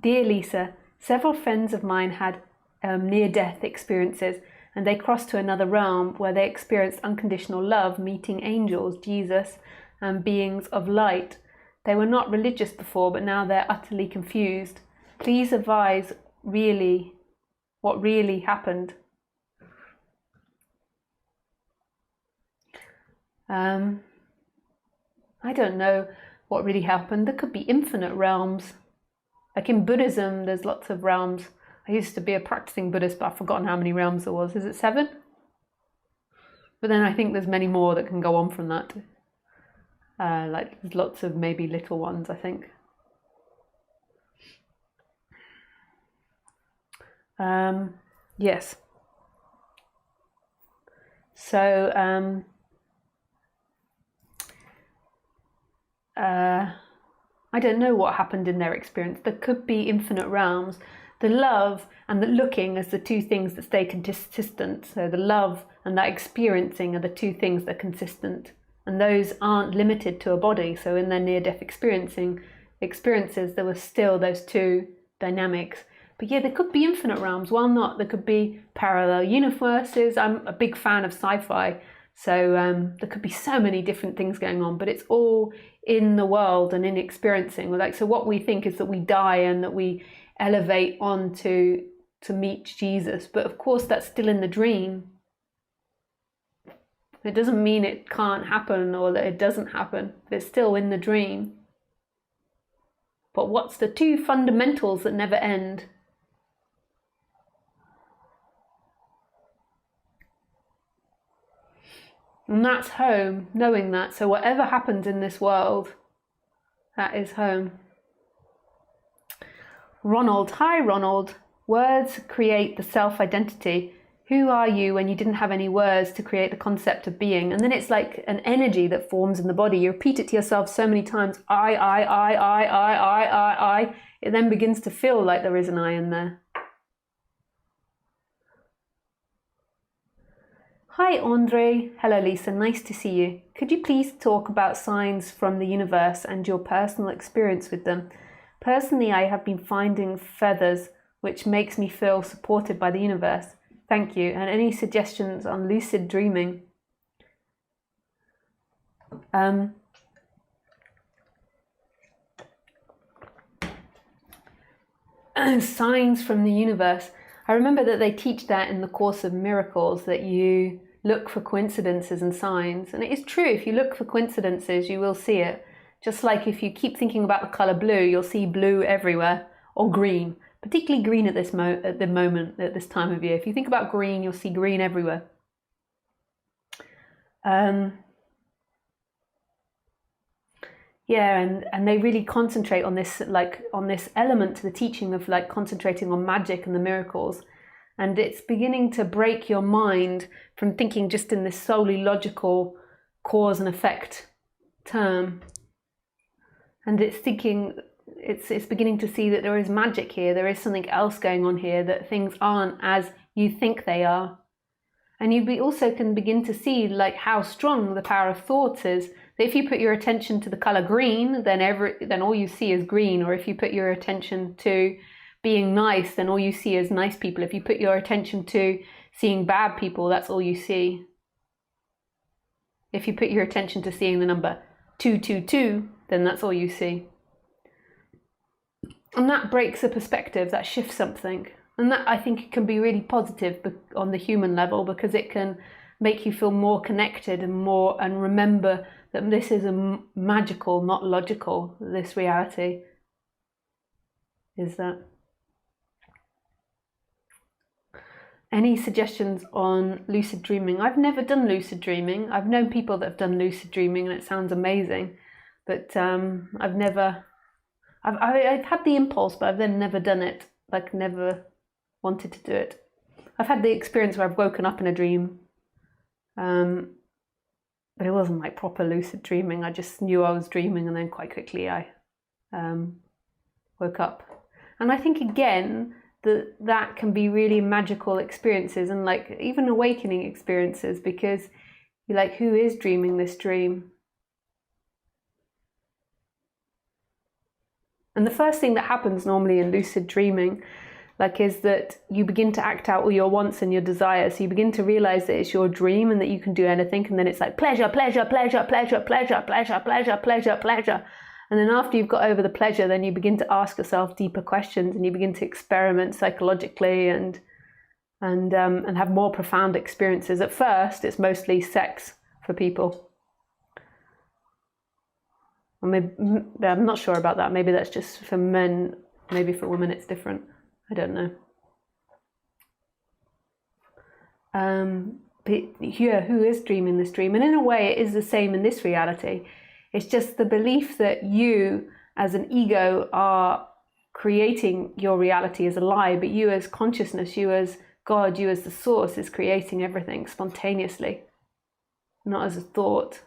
Dear Lisa, several friends of mine had near-death experiences, and they crossed to another realm where they experienced unconditional love, meeting angels, Jesus, and beings of light. They were not religious before, but now they're utterly confused. Please advise what really happened. I don't know what really happened. There could be infinite realms. Like in Buddhism, there's lots of realms. I used to be a practicing Buddhist, but I've forgotten how many realms there was. Is it 7? But then I think there's many more that can go on from that. Like there's lots of maybe little ones, I think. Yes. So, I don't know what happened in their experience. There could be infinite realms. The love and the looking as the two things that stay consistent. So the love and that experiencing are the two things that are consistent. And those aren't limited to a body. So in their near-death experiences, there were still those two dynamics. But yeah, there could be infinite realms. Why not? There could be parallel universes. I'm a big fan of sci-fi. So there could be so many different things going on, but it's all in the world and in experiencing. Like, so what we think is that we die and that we elevate on to meet Jesus. But of course, that's still in the dream. It doesn't mean it can't happen or that it doesn't happen. It's still in the dream. But what's the two fundamentals that never end? And that's home, knowing that. So whatever happens in this world, that is home. Ronald. Hi, Ronald. Words create the self-identity. Who are you when you didn't have any words to create the concept of being? And then it's like an energy that forms in the body. You repeat it to yourself so many times. I. It then begins to feel like there is an I in there. Hi, Andre. Hello, Lisa. Nice to see you. Could you please talk about signs from the universe and your personal experience with them? Personally, I have been finding feathers, which makes me feel supported by the universe. Thank you. And any suggestions on lucid dreaming? Signs from the universe. I remember that they teach that in the Course of Miracles, that you look for coincidences and signs. And it is true, if you look for coincidences, you will see it. Just like if you keep thinking about the colour blue, you'll see blue everywhere, or green, particularly green at this at this time of year. If you think about green, you'll see green everywhere. Yeah, and they really concentrate on this, like on this element to the teaching of like concentrating on magic and the miracles. And it's beginning to break your mind from thinking just in this solely logical cause and effect term. And it's thinking, it's beginning to see that there is magic here, there is something else going on here, that things aren't as you think they are. And you also can begin to see like how strong the power of thoughts is. That if you put your attention to the color green, then all you see is green. Or if you put your attention to being nice, then all you see is nice people. If you put your attention to seeing bad people, that's all you see. If you put your attention to seeing the number 222, then that's all you see. And that breaks a perspective, that shifts something. And that, I think, can be really positive on the human level, because it can make you feel more connected and remember that this is a magical, not logical, this reality is that. Any suggestions on lucid dreaming? I've never done lucid dreaming. I've known people that have done lucid dreaming and it sounds amazing, but I've had the impulse, but I've then never done it, like never wanted to do it. I've had the experience where I've woken up in a dream, but it wasn't like proper lucid dreaming. I just knew I was dreaming and then quite quickly I woke up. And I think again, that can be really magical experiences and like even awakening experiences, because you're like, who is dreaming this dream? And the first thing that happens normally in lucid dreaming is that you begin to act out all your wants and your desires. So you begin to realize that it's your dream and that you can do anything, and then it's like pleasure, pleasure, pleasure, pleasure, pleasure, pleasure, pleasure, pleasure, pleasure. And then after you've got over the pleasure, then you begin to ask yourself deeper questions and you begin to experiment psychologically and have more profound experiences. At first, it's mostly sex for people. Or maybe, I'm not sure about that. Maybe that's just for men. Maybe for women it's different. I don't know. But yeah, who is dreaming this dream? And in a way, it is the same in this reality. It's just the belief that you as an ego are creating your reality as a lie, but you as consciousness, you as God, you as the source is creating everything spontaneously, not as a thought.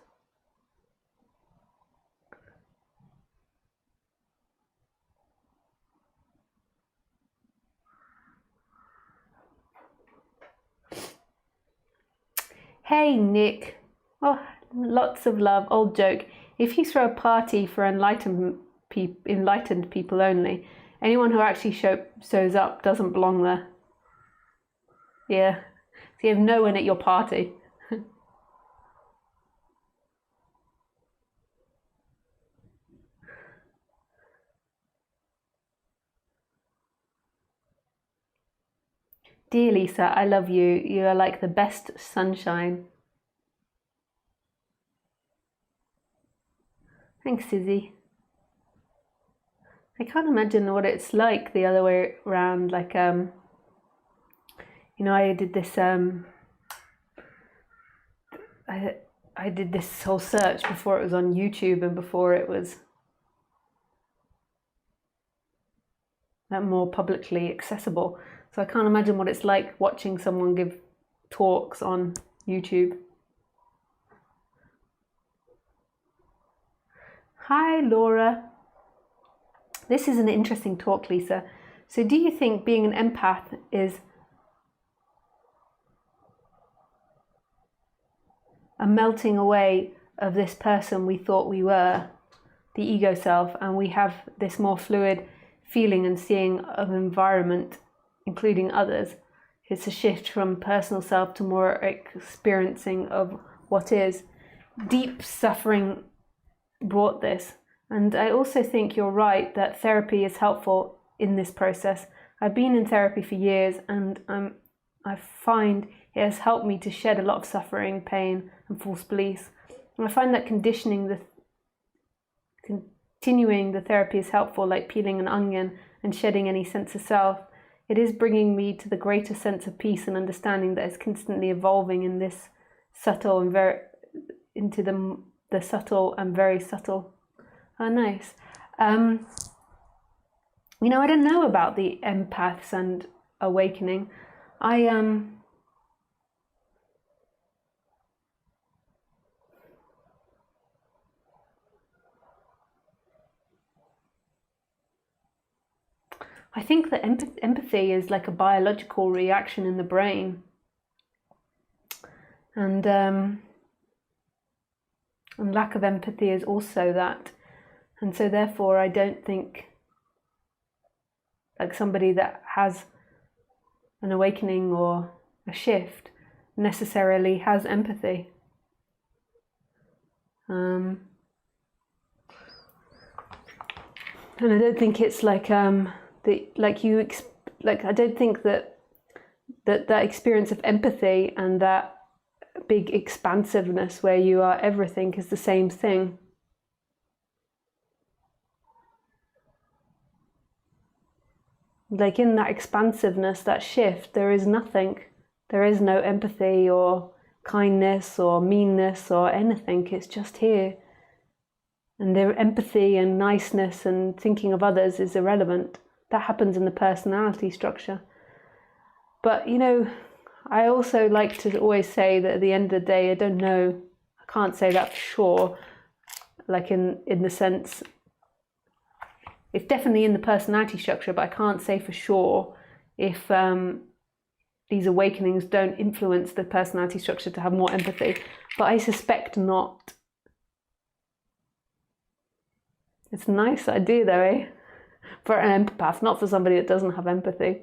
Hey Nick, oh, lots of love, old joke. If you throw a party for enlightened people only, anyone who actually shows up doesn't belong there. Yeah, so you have no one at your party. Dear Lisa, I love you. You are like the best sunshine. Thanks, Susie. I can't imagine what it's like the other way around. Like, I did this. I did this whole search before it was on YouTube and before it was more publicly accessible. So I can't imagine what it's like watching someone give talks on YouTube. Hi, Laura. This is an interesting talk, Lisa. So do you think being an empath is a melting away of this person we thought we were, the ego self, and we have this more fluid feeling and seeing of environment, including others? It's a shift from personal self to more experiencing of what is. Deep suffering brought this. And I also think you're right that therapy is helpful in this process. I've been in therapy for years and I find it has helped me to shed a lot of suffering, pain and false beliefs. And I find that continuing the therapy is helpful, like peeling an onion and shedding any sense of self. It is bringing me to the greater sense of peace and understanding that is constantly evolving in this subtle and into the subtle and very subtle. Oh, nice. I don't know about the empaths and awakening. I think that empathy is like a biological reaction in the brain. And lack of empathy is also that. And so therefore I don't think like somebody that has an awakening or a shift necessarily has empathy. And I don't think it's like I don't think that experience of empathy and that big expansiveness where you are, everything is the same thing. Like in that expansiveness, that shift, there is nothing. There is no empathy or kindness or meanness or anything. It's just here. And their empathy and niceness and thinking of others is irrelevant. That happens in the personality structure. But, you know, I also like to always say that at the end of the day, I don't know, I can't say that for sure, like in the sense, it's definitely in the personality structure, but I can't say for sure if these awakenings don't influence the personality structure to have more empathy. But I suspect not. It's a nice idea though, eh? For an empath, not for somebody that doesn't have empathy.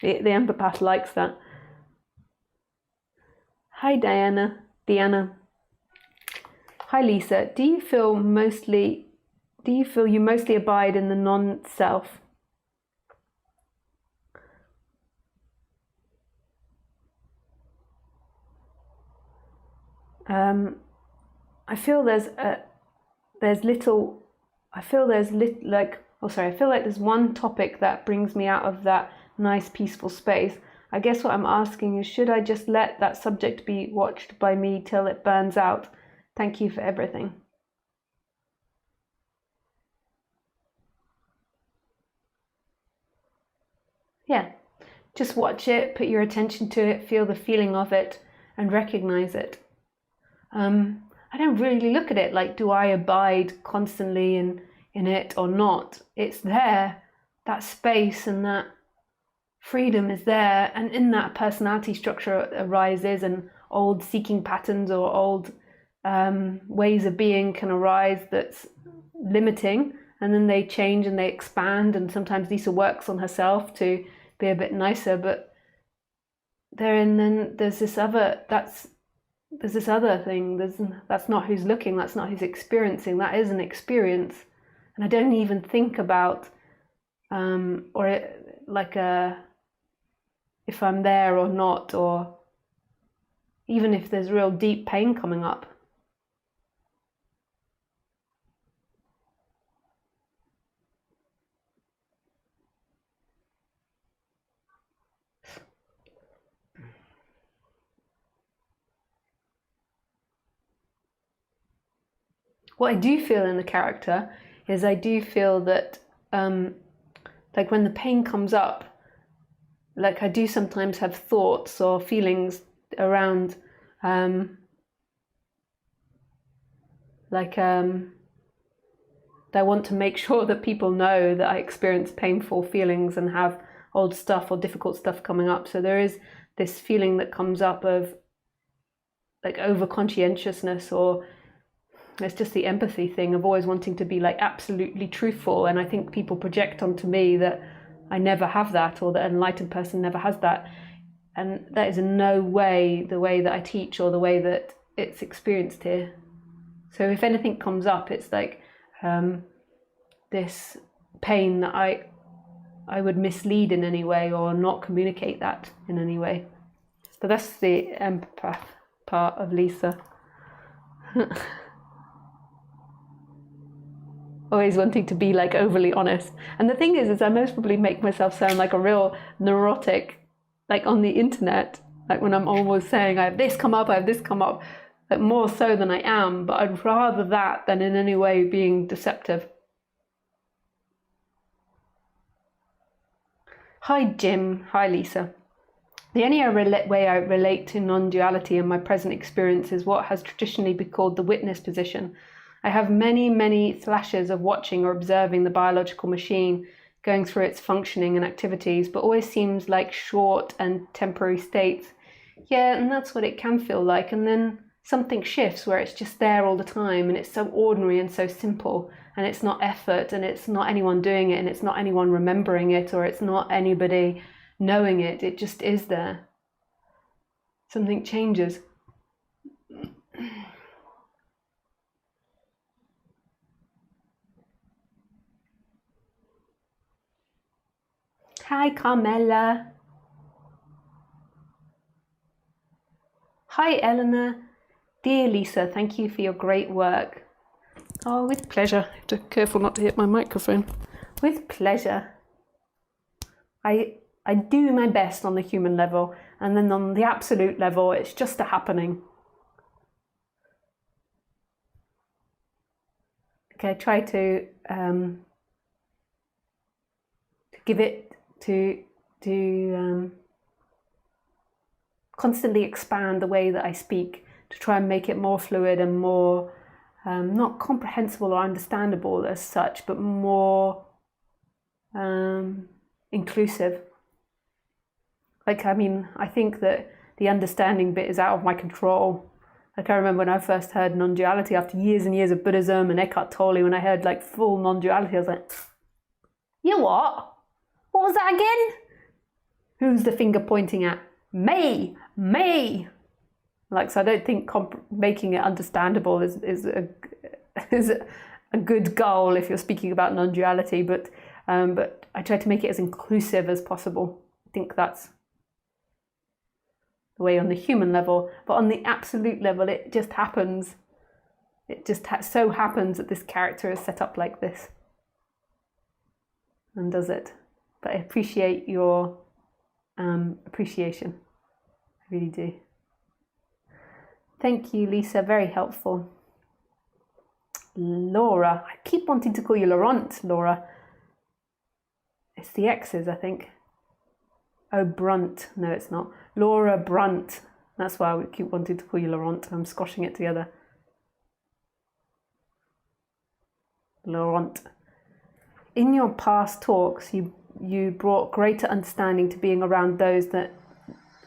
The empath likes that. Hi Diana. Hi Lisa. Do you feel you mostly abide in the non-self? I feel there's one topic that brings me out of that nice peaceful space. I guess what I'm asking is, should I just let that subject be watched by me till it burns out? Thank you for everything. Yeah, just watch it, put your attention to it, feel the feeling of it, and recognize it. I don't really look at it like, do I abide constantly in it or not? It's there, that space and that freedom is there, and in that personality structure arises, and old seeking patterns or old ways of being can arise that's limiting, and then they change and they expand, and sometimes Lisa works on herself to be a bit nicer, but then there's this other thing. That's not who's looking, that's not who's experiencing, that is an experience. And I don't even think about if I'm there or not, or even if there's real deep pain coming up. What I do feel in the character is I do feel that like when the pain comes up, like I do sometimes have thoughts or feelings around I want to make sure that people know that I experience painful feelings and have old stuff or difficult stuff coming up. So there is this feeling that comes up of like over conscientiousness, or it's just the empathy thing of always wanting to be like absolutely truthful. And I think people project onto me that I never have that, or that an enlightened person never has that. And that is in no way the way that I teach or the way that it's experienced here. So if anything comes up, it's like this pain that I would mislead in any way or not communicate that in any way. But that's the empath part of Lisa. Always wanting to be like overly honest. And the thing is I most probably make myself sound like a real neurotic, like on the internet, like when I'm always saying I have this come up, like more so than I am, but I'd rather that than in any way being deceptive. Hi Jim, hi Lisa. The only way I relate to non-duality in my present experience is what has traditionally been called the witness position. I have many flashes of watching or observing the biological machine going through its functioning and activities, but always seems like short and temporary states. Yeah, and that's what it can feel like, and then something shifts where it's just there all the time, and it's so ordinary and so simple, and it's not effort, and it's not anyone doing it, and it's not anyone remembering it, or it's not anybody knowing it. It just is there. Something changes. Hi Carmela. Hi, Eleanor. Dear Lisa, thank you for your great work. Oh, with pleasure. I have to be careful not to hit my microphone. With pleasure. I do my best on the human level, and then on the absolute level, it's just a happening. Okay, I try to give it to constantly expand the way that I speak, to try and make it more fluid and more not comprehensible or understandable as such, but more inclusive. Like, I mean, I think that the understanding bit is out of my control. Like, I remember when I first heard non-duality after years and years of Buddhism and Eckhart Tolle, when I heard like full non-duality, I was like, you what? What was that again? Who's the finger pointing at? Me! Like, so I don't think making it understandable is a good goal if you're speaking about non-duality, but I try to make it as inclusive as possible. I think that's the way on the human level, but on the absolute level, it just happens. It just so happens that this character is set up like this and does it. But I appreciate your appreciation. I really do. Thank you, Lisa. Very helpful. Laura. I keep wanting to call you Laurent, Laura. It's the X's, I think. Oh, Brunt. No, it's not. Laura Brunt. That's why I would keep wanting to call you Laurent. I'm squashing it together. Laurent. In your past talks, you brought greater understanding to being around those that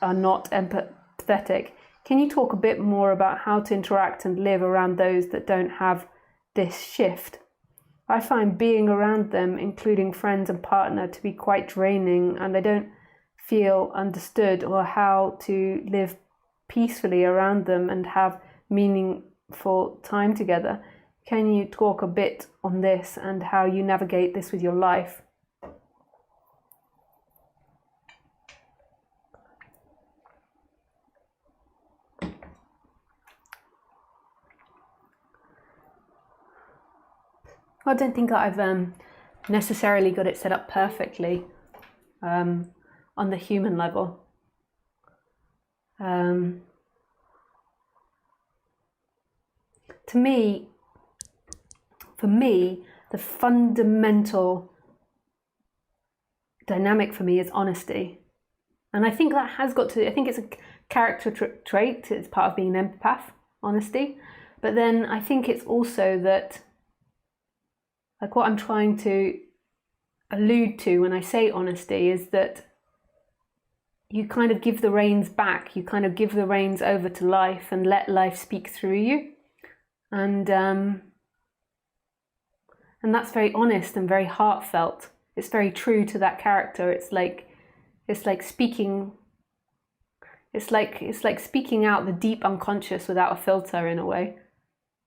are not empathetic. Can you talk a bit more about how to interact and live around those that don't have this shift? I find being around them, including friends and partner, to be quite draining, and I don't feel understood or how to live peacefully around them and have meaningful time together. Can you talk a bit on this and how you navigate this with your life? I don't think that I've necessarily got it set up perfectly on the human level. For me, the fundamental dynamic for me is honesty. And I think that has got to, I think it's a character trait, it's part of being an empath, honesty. But then I think it's also that, like, what I'm trying to allude to when I say honesty is that you kind of give the reins back, you kind of give the reins over to life and let life speak through you. And that's very honest and very heartfelt. It's very true to that character. It's like speaking out the deep unconscious without a filter, in a way.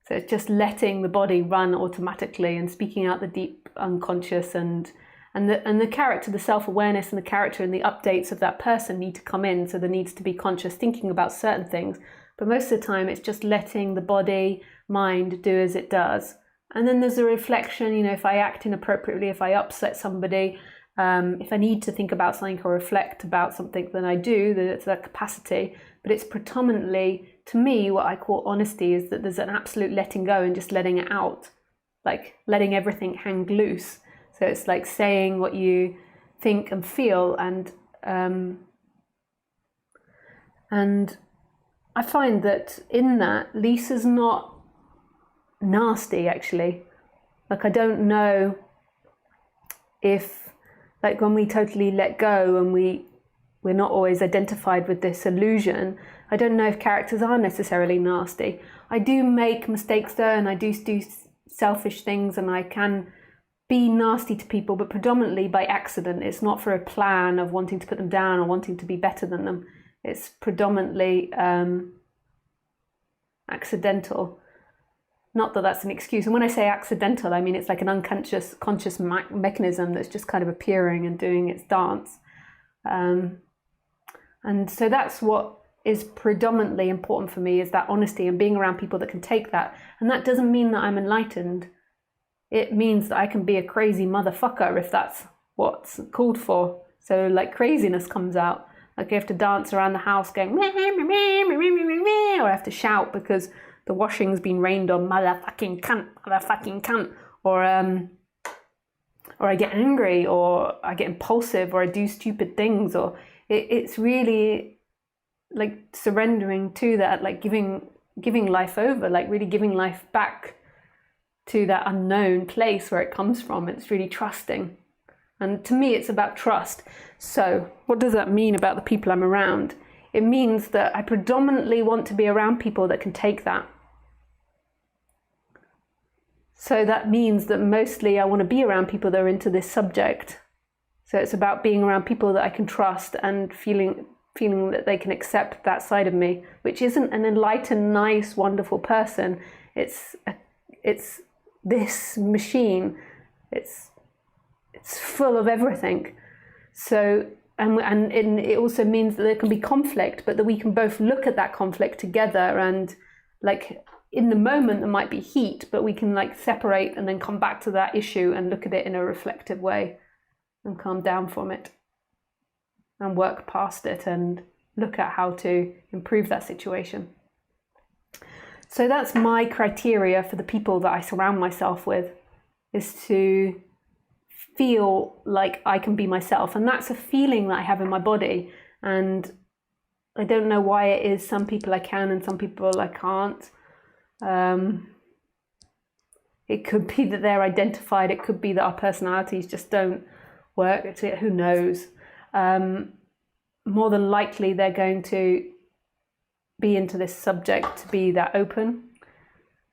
So it's just letting the body run automatically and speaking out the deep unconscious, and the character, the self-awareness and the character and the updates of that person need to come in. So there needs to be conscious thinking about certain things. But most of the time it's just letting the body, mind do as it does. And then there's a reflection, if I act inappropriately, if I upset somebody, if I need to think about something or reflect about something, then I do, there's that capacity. But it's predominantly, to me, what I call honesty is that there's an absolute letting go and just letting it out, like letting everything hang loose. So it's like saying what you think and feel, and I find that in that, Lisa's not nasty, actually. Like, I don't know if, like, when we totally let go and we're not always identified with this illusion, I don't know if characters are necessarily nasty. I do make mistakes though, and I do selfish things, and I can be nasty to people, but predominantly by accident. It's not for a plan of wanting to put them down or wanting to be better than them. It's predominantly accidental. Not that that's an excuse. And when I say accidental, I mean it's like an conscious mechanism that's just kind of appearing and doing its dance. And so that's what is predominantly important for me is that honesty and being around people that can take that. And that doesn't mean that I'm enlightened. It means that I can be a crazy motherfucker if that's what's called for. So like craziness comes out. Like I have to dance around the house going, meh, meh, meh, meh, meh, meh, meh, meh, or I have to shout because the washing's been rained on, motherfucking cunt, or I get angry, or I get impulsive, or I do stupid things, or it's really like surrendering to that, like giving life over, like really giving life back to that unknown place where it comes from. It's really trusting. And to me, it's about trust. So what does that mean about the people I'm around? It means that I predominantly want to be around people that can take that. So that means that mostly I want to be around people that are into this subject. So it's about being around people that I can trust and feeling that they can accept that side of me, which isn't an enlightened, nice, wonderful person. It's this machine. It's full of everything. So and it also means that there can be conflict, but that we can both look at that conflict together, and like in the moment there might be heat, but we can like separate and then come back to that issue and look at it in a reflective way and calm down from it and work past it and look at how to improve that situation. So that's my criteria for the people that I surround myself with, is to feel like I can be myself. And that's a feeling that I have in my body. And I don't know why it is. Some people I can and some people I can't. It could be that they're identified. It could be that our personalities just don't work. Who knows? More than likely, they're going to be into this subject to be that open.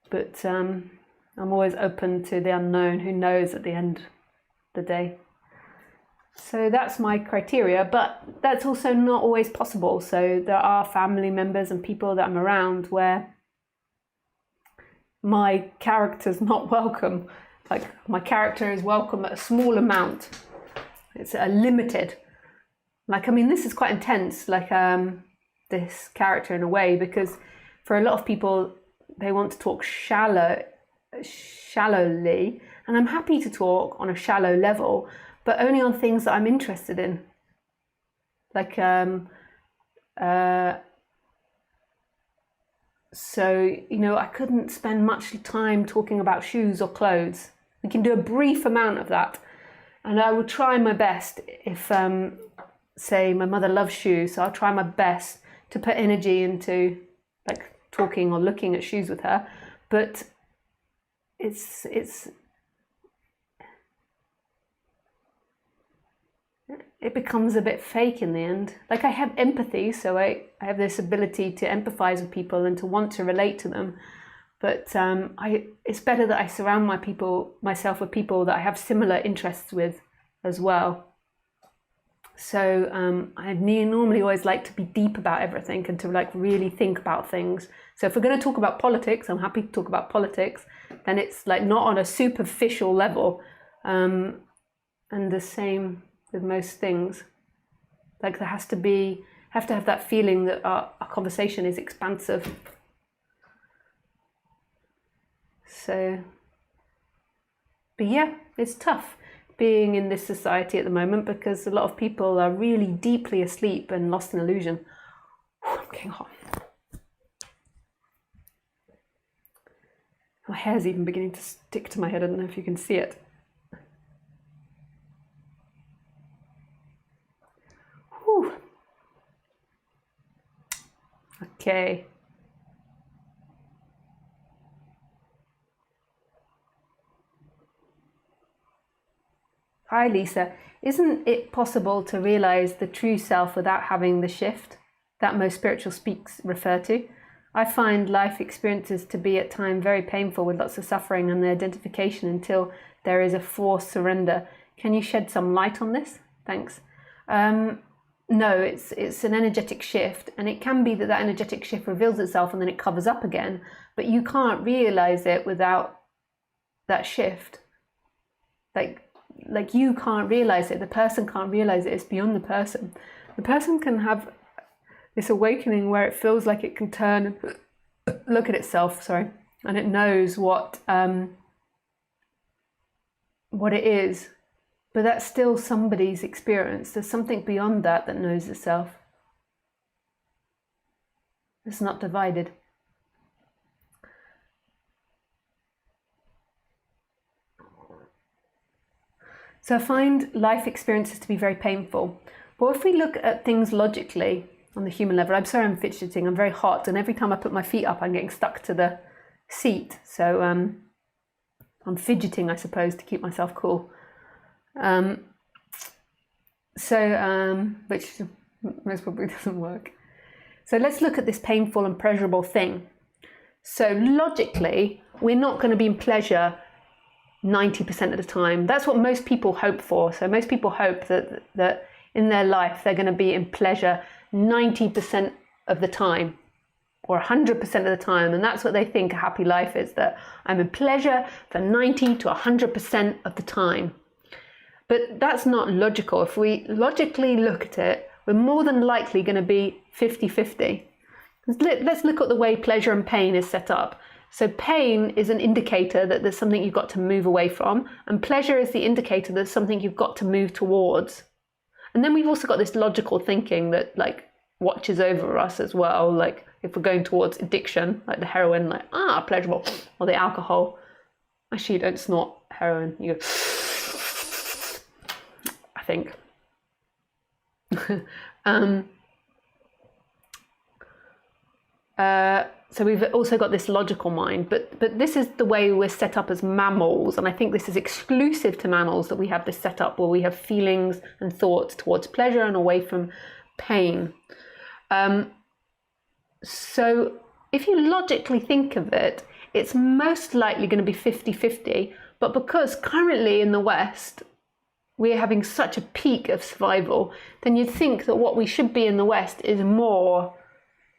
But I'm always open to the unknown. Who knows at the end of the day? So that's my criteria, but that's also not always possible. So there are family members and people that I'm around where my character's not welcome. Like my character is welcome at a small amount. It's a limited. Like, I mean, this is quite intense, like this character in a way, because for a lot of people, they want to talk shallowly, and I'm happy to talk on a shallow level, but only on things that I'm interested in. Like, so, you know, I couldn't spend much time talking about shoes or clothes. We can do a brief amount of that. And I will try my best if, say, my mother loves shoes, so I'll try my best to put energy into like talking or looking at shoes with her. But it becomes a bit fake in the end. Like I have empathy, so I have this ability to empathize with people and to want to relate to them. But it's better that I surround myself with people that I have similar interests with as well. So I normally always like to be deep about everything and to like really think about things. So if we're going to talk about politics, I'm happy to talk about politics. Then it's like not on a superficial level, and the same with most things. Like there have to have that feeling that our conversation is expansive. So, but yeah, it's tough being in this society at the moment because a lot of people are really deeply asleep and lost in illusion. I'm getting hot. My hair's even beginning to stick to my head. I don't know if you can see it. Whew. Okay. Hi Lisa, isn't it possible to realize the true self without having the shift that most spiritual speaks refer to? I find life experiences to be at times very painful with lots of suffering and the identification until there is a forced surrender. Can you shed some light on this? Thanks. No, it's an energetic shift, and it can be that energetic shift reveals itself and then it covers up again, but you can't realize it without that shift. Like you can't realize it, the person can't realize it, it's beyond the person. The person can have this awakening where it feels like it can turn and look at itself, and it knows what it is, but that's still somebody's experience. There's something beyond that that knows itself. It's not divided. So I find life experiences to be very painful. But if we look at things logically on the human level, I'm sorry I'm fidgeting, I'm very hot, and every time I put my feet up I'm getting stuck to the seat. So I'm fidgeting, I suppose, to keep myself cool. Which most probably doesn't work. So let's look at this painful and pleasurable thing. So logically, we're not going to be in pleasure 90% of the time. That's what most people hope for. So most people hope that in their life they're going to be in pleasure 90% of the time, or 100% of the time, and that's what they think a happy life is, that I'm in pleasure for 90 to 100% of the time. But that's not logical. If we logically look at it, we're more than likely going to be 50-50. Let's look at the way pleasure and pain is set up. So pain is an indicator that there's something you've got to move away from, and pleasure is the indicator that there's something you've got to move towards. And then we've also got this logical thinking that like watches over us as well. Like if we're going towards addiction, like the heroin, like pleasurable, or the alcohol. Actually, you don't snort heroin. You go, I think. So we've also got this logical mind, but this is the way we're set up as mammals, and I think this is exclusive to mammals, that we have this set up where we have feelings and thoughts towards pleasure and away from pain. So if you logically think of it, it's most likely going to be 50-50, but because currently in the West we're having such a peak of survival, then you'd think that what we should be in the West is more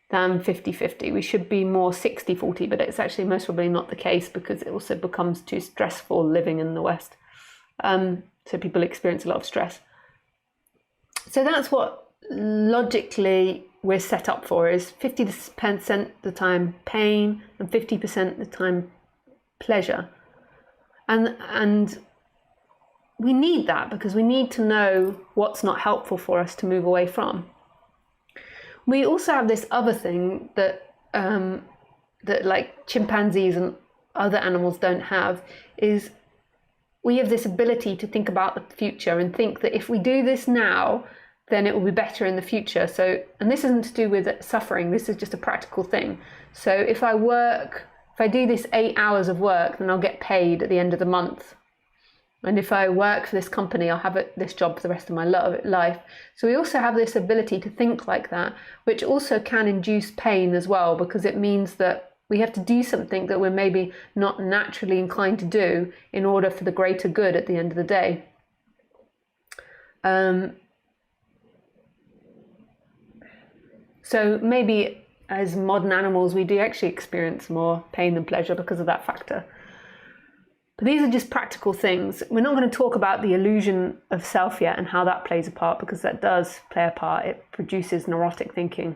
than 50-50. We should be more 60-40, but it's actually most probably not the case, because it also becomes too stressful living in the West. So people experience a lot of stress. So that's what logically we're set up for, is 50% of the time pain and 50% of the time pleasure. And we need that, because we need to know what's not helpful for us to move away from. We also have this other thing that like chimpanzees and other animals don't have, is we have this ability to think about the future and think that if we do this now, then it will be better in the future. So, and this isn't to do with suffering, this is just a practical thing. So if I do this 8 hours of work, then I'll get paid at the end of the month. And if I work for this company, I'll have this job for the rest of my life. So we also have this ability to think like that, which also can induce pain as well, because it means that we have to do something that we're maybe not naturally inclined to do in order for the greater good at the end of the day. So maybe as modern animals, we do actually experience more pain than pleasure because of that factor. But these are just practical things. We're not going to talk about the illusion of self yet and how that plays a part, because that does play a part. It produces neurotic thinking,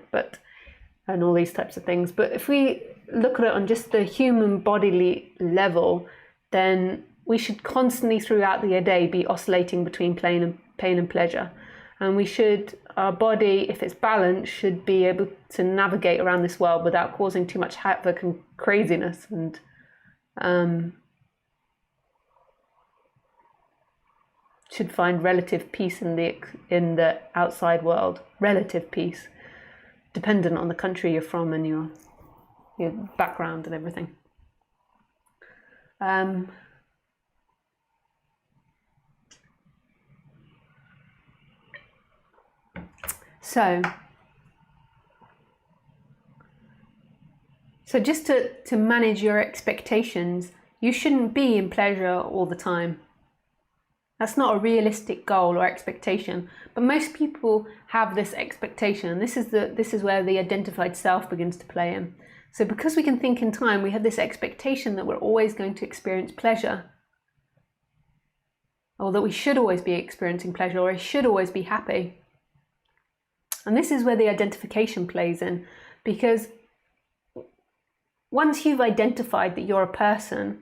and all these types of things. But if we look at it on just the human bodily level, then we should constantly throughout the day be oscillating between pain and pleasure. And our body, if it's balanced, should be able to navigate around this world without causing too much havoc and craziness, and should find relative peace in the outside world. Relative peace, dependent on the country you're from and your background and everything. So just to manage your expectations, you shouldn't be in pleasure all the time. That's not a realistic goal or expectation, but most people have this expectation. This is where the identified self begins to play in. So because we can think in time, we have this expectation that we're always going to experience pleasure, or that we should always be experiencing pleasure, or I should always be happy. And this is where the identification plays in, because once you've identified that you're a person,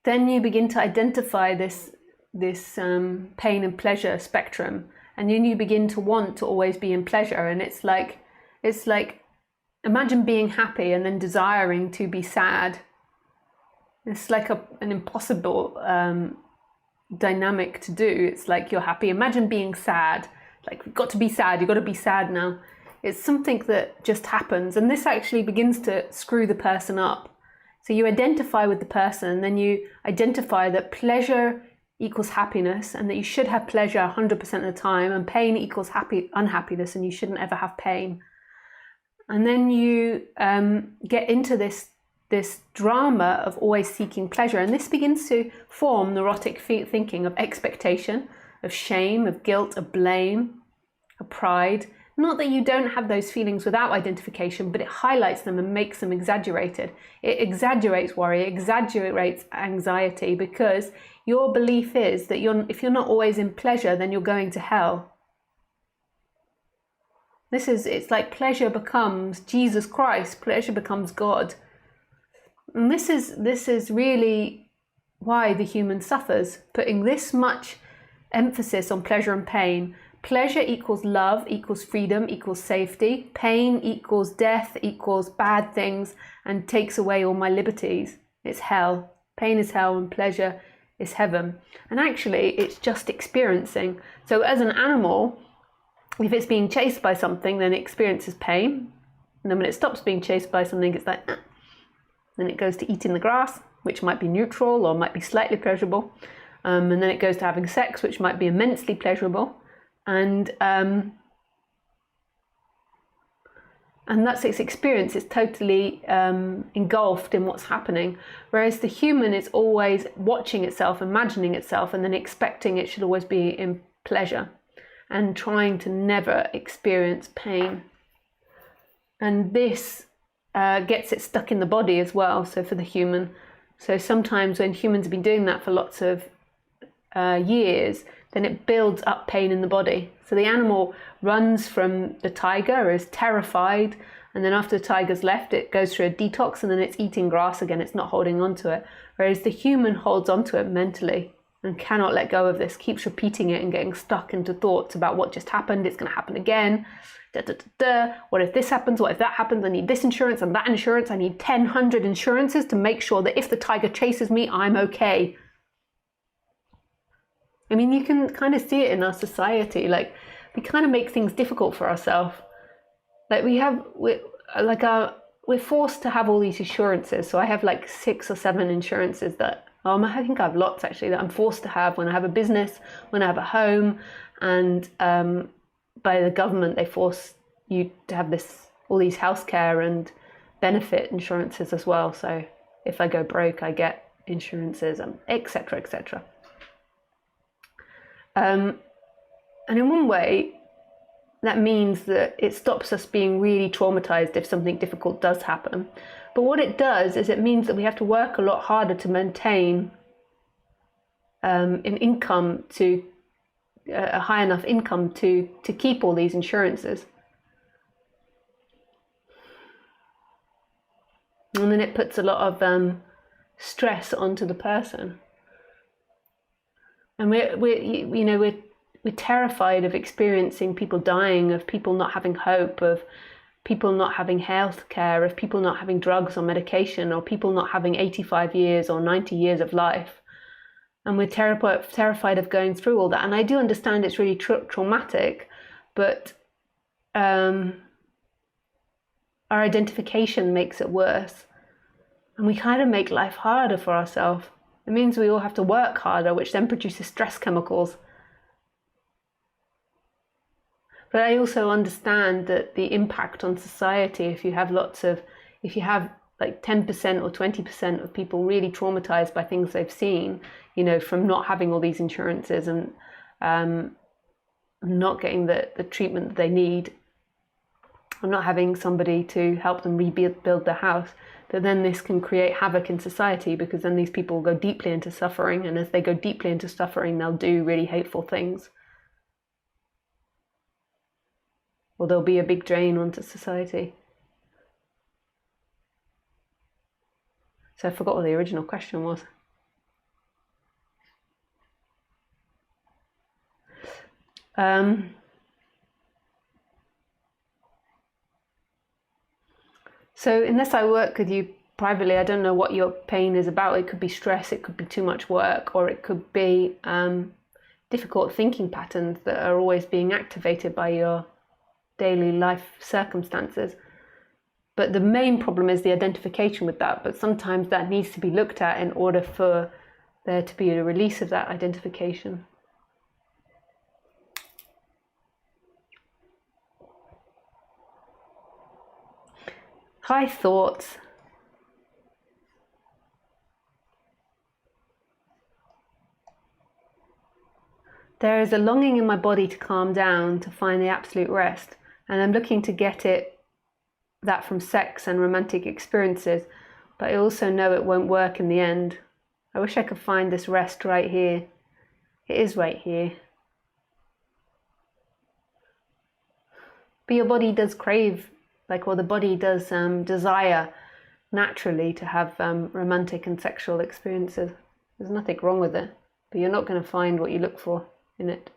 then you begin to identify this pain and pleasure spectrum, and then you begin to want to always be in pleasure. And it's like imagine being happy and then desiring to be sad. It's like an impossible dynamic to do. It's like you're happy. Imagine being sad. Like, you've got to be sad. You've got to be sad now. It's something that just happens. And this actually begins to screw the person up. So you identify with the person, and then you identify that pleasure equals happiness, and that you should have pleasure 100% of the time, and pain equals unhappiness, and you shouldn't ever have pain. And then you get into this drama of always seeking pleasure, and this begins to form neurotic thinking of expectation, of shame, of guilt, of blame, of pride. Not that you don't have those feelings without identification, but it highlights them and makes them exaggerated. It exaggerates worry, exaggerates anxiety, because your belief is that if you're not always in pleasure, then you're going to hell. It's like pleasure becomes Jesus Christ, pleasure becomes God. And this is really why the human suffers, putting this much emphasis on pleasure and pain. Pleasure equals love, equals freedom, equals safety. Pain equals death, equals bad things, and takes away all my liberties. It's hell. Pain is hell, and pleasure is heaven. And actually, it's just experiencing. So as an animal, if it's being chased by something, then it experiences pain. And then when it stops being chased by something, it's like, then it goes to eating the grass, which might be neutral or might be slightly pleasurable. And then it goes to having sex, which might be immensely pleasurable. And that's its experience. It's totally engulfed in what's happening. Whereas the human is always watching itself, imagining itself, and then expecting it should always be in pleasure, and trying to never experience pain. And this gets it stuck in the body as well. So for the human, so sometimes when humans have been doing that for lots of years, then it builds up pain in the body. So the animal runs from the tiger, is terrified, and then after the tiger's left, it goes through a detox, and then it's eating grass again. It's not holding on to it. Whereas the human holds on to it mentally and cannot let go of this, keeps repeating it and getting stuck into thoughts about what just happened. It's going to happen again. What if this happens? What if that happens? I need this insurance and that insurance. I need 100 insurances to make sure that if the tiger chases me, I'm okay. I mean, you can kind of see it in our society. Like, we kind of make things difficult for ourselves. Like we're forced to have all these insurances. So I have like 6 or 7 insurances that, I think I have lots actually, that I'm forced to have when I have a business, when I have a home, and by the government, they force you to have all these healthcare and benefit insurances as well. So if I go broke, I get insurances, and etc., etc. And in one way, that means that it stops us being really traumatized if something difficult does happen. But what it does is it means that we have to work a lot harder to maintain an income, to a high enough income to keep all these insurances. And then it puts a lot of stress onto the person. And we're terrified of experiencing people dying, of people not having hope, of people not having health care, of people not having drugs or medication, or people not having 85 years or 90 years of life. And we're terrified of going through all that. And I do understand it's really traumatic, but our identification makes it worse. And we kind of make life harder for ourselves. It means we all have to work harder, which then produces stress chemicals. But I also understand that the impact on society, if you have like 10% or 20% of people really traumatized by things they've seen, from not having all these insurances and not getting the treatment that they need, or not having somebody to help them rebuild their house, that then this can create havoc in society, because then these people go deeply into suffering, and as they go deeply into suffering, they'll do really hateful things. or they'll be a big drain onto society. So I forgot what the original question was. So unless I work with you privately, I don't know what your pain is about. It could be stress, it could be too much work, or it could be difficult thinking patterns that are always being activated by your daily life circumstances. But the main problem is the identification with that. But sometimes that needs to be looked at in order for there to be a release of that identification. High thoughts. There is a longing in my body to calm down, to find the absolute rest, and I'm looking to get that from sex and romantic experiences, but I also know it won't work in the end. I wish I could find this rest right here. It is right here. But your body does crave, the body does desire naturally to have romantic and sexual experiences. There's nothing wrong with it, but you're not going to find what you look for in it.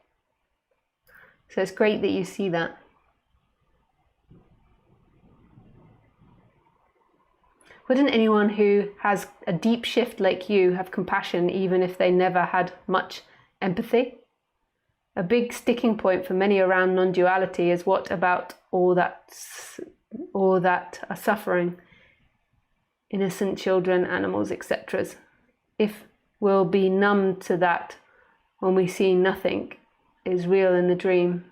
So it's great that you see that. Wouldn't anyone who has a deep shift like you have compassion even if they never had much empathy? A big sticking point for many around non-duality is what about all that are suffering? Innocent children, animals, etc. If we'll be numb to that when we see nothing is real in the dream.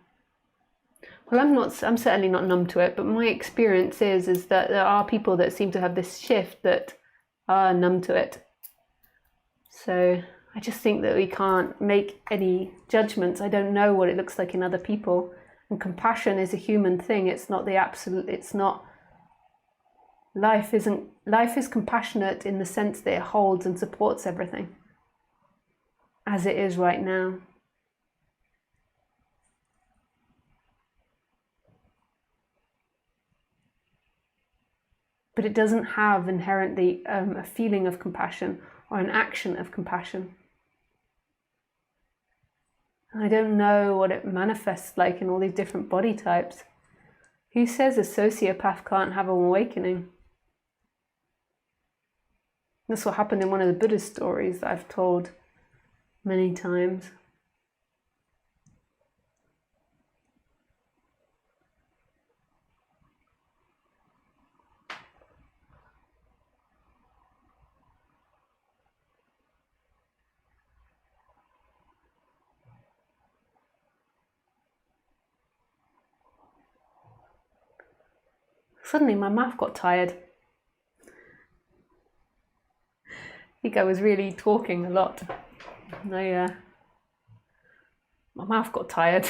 Well, I'm certainly not numb to it, but my experience is that there are people that seem to have this shift that are numb to it. So I just think that we can't make any judgments. I don't know what it looks like in other people. And compassion is a human thing. It's not the absolute, it's not, life is compassionate in the sense that it holds and supports everything as it is right now. But it doesn't have inherently a feeling of compassion or an action of compassion. I don't know what it manifests like in all these different body types. Who says a sociopath can't have an awakening? That's what happened in one of the Buddhist stories that I've told many times. Suddenly my mouth got tired. I think I was really talking a lot. My mouth got tired.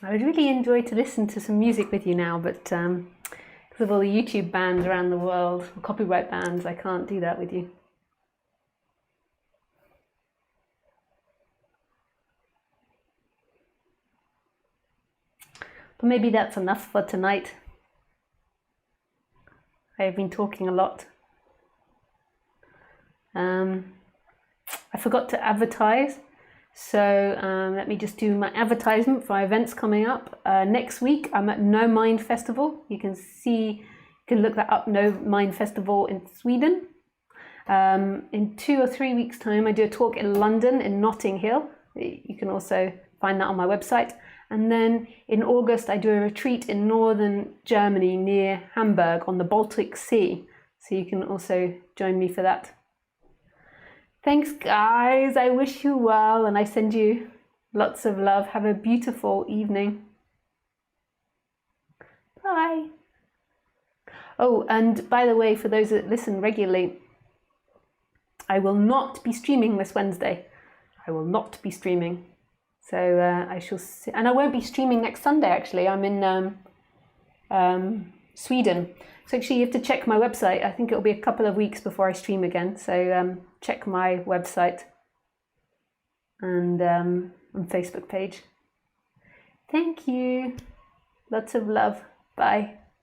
I would really enjoy to listen to some music with you now, but because of all the YouTube bans around the world, copyright bans. I can't do that with you. But maybe that's enough for tonight. I've been talking a lot. I forgot to advertise, so let me just do my advertisement for events coming up. Next week I'm at No Mind Festival. You can look that up, No Mind Festival in Sweden. In 2 or 3 weeks time I do a talk in London, in Notting Hill. You can also find that on my website. And then in August I do a retreat in northern Germany near Hamburg on the Baltic Sea. So you can also join me for that. Thanks guys, I wish you well and I send you lots of love. Have a beautiful evening. Bye. Oh, and by the way, for those that listen regularly, I will not be streaming this Wednesday. I will not be streaming. So I shall see, and I won't be streaming next Sunday actually. I'm in Sweden. So actually you have to check my website. I think it'll be a couple of weeks before I stream again. So check my website and on Facebook page. Thank you. Lots of love. Bye.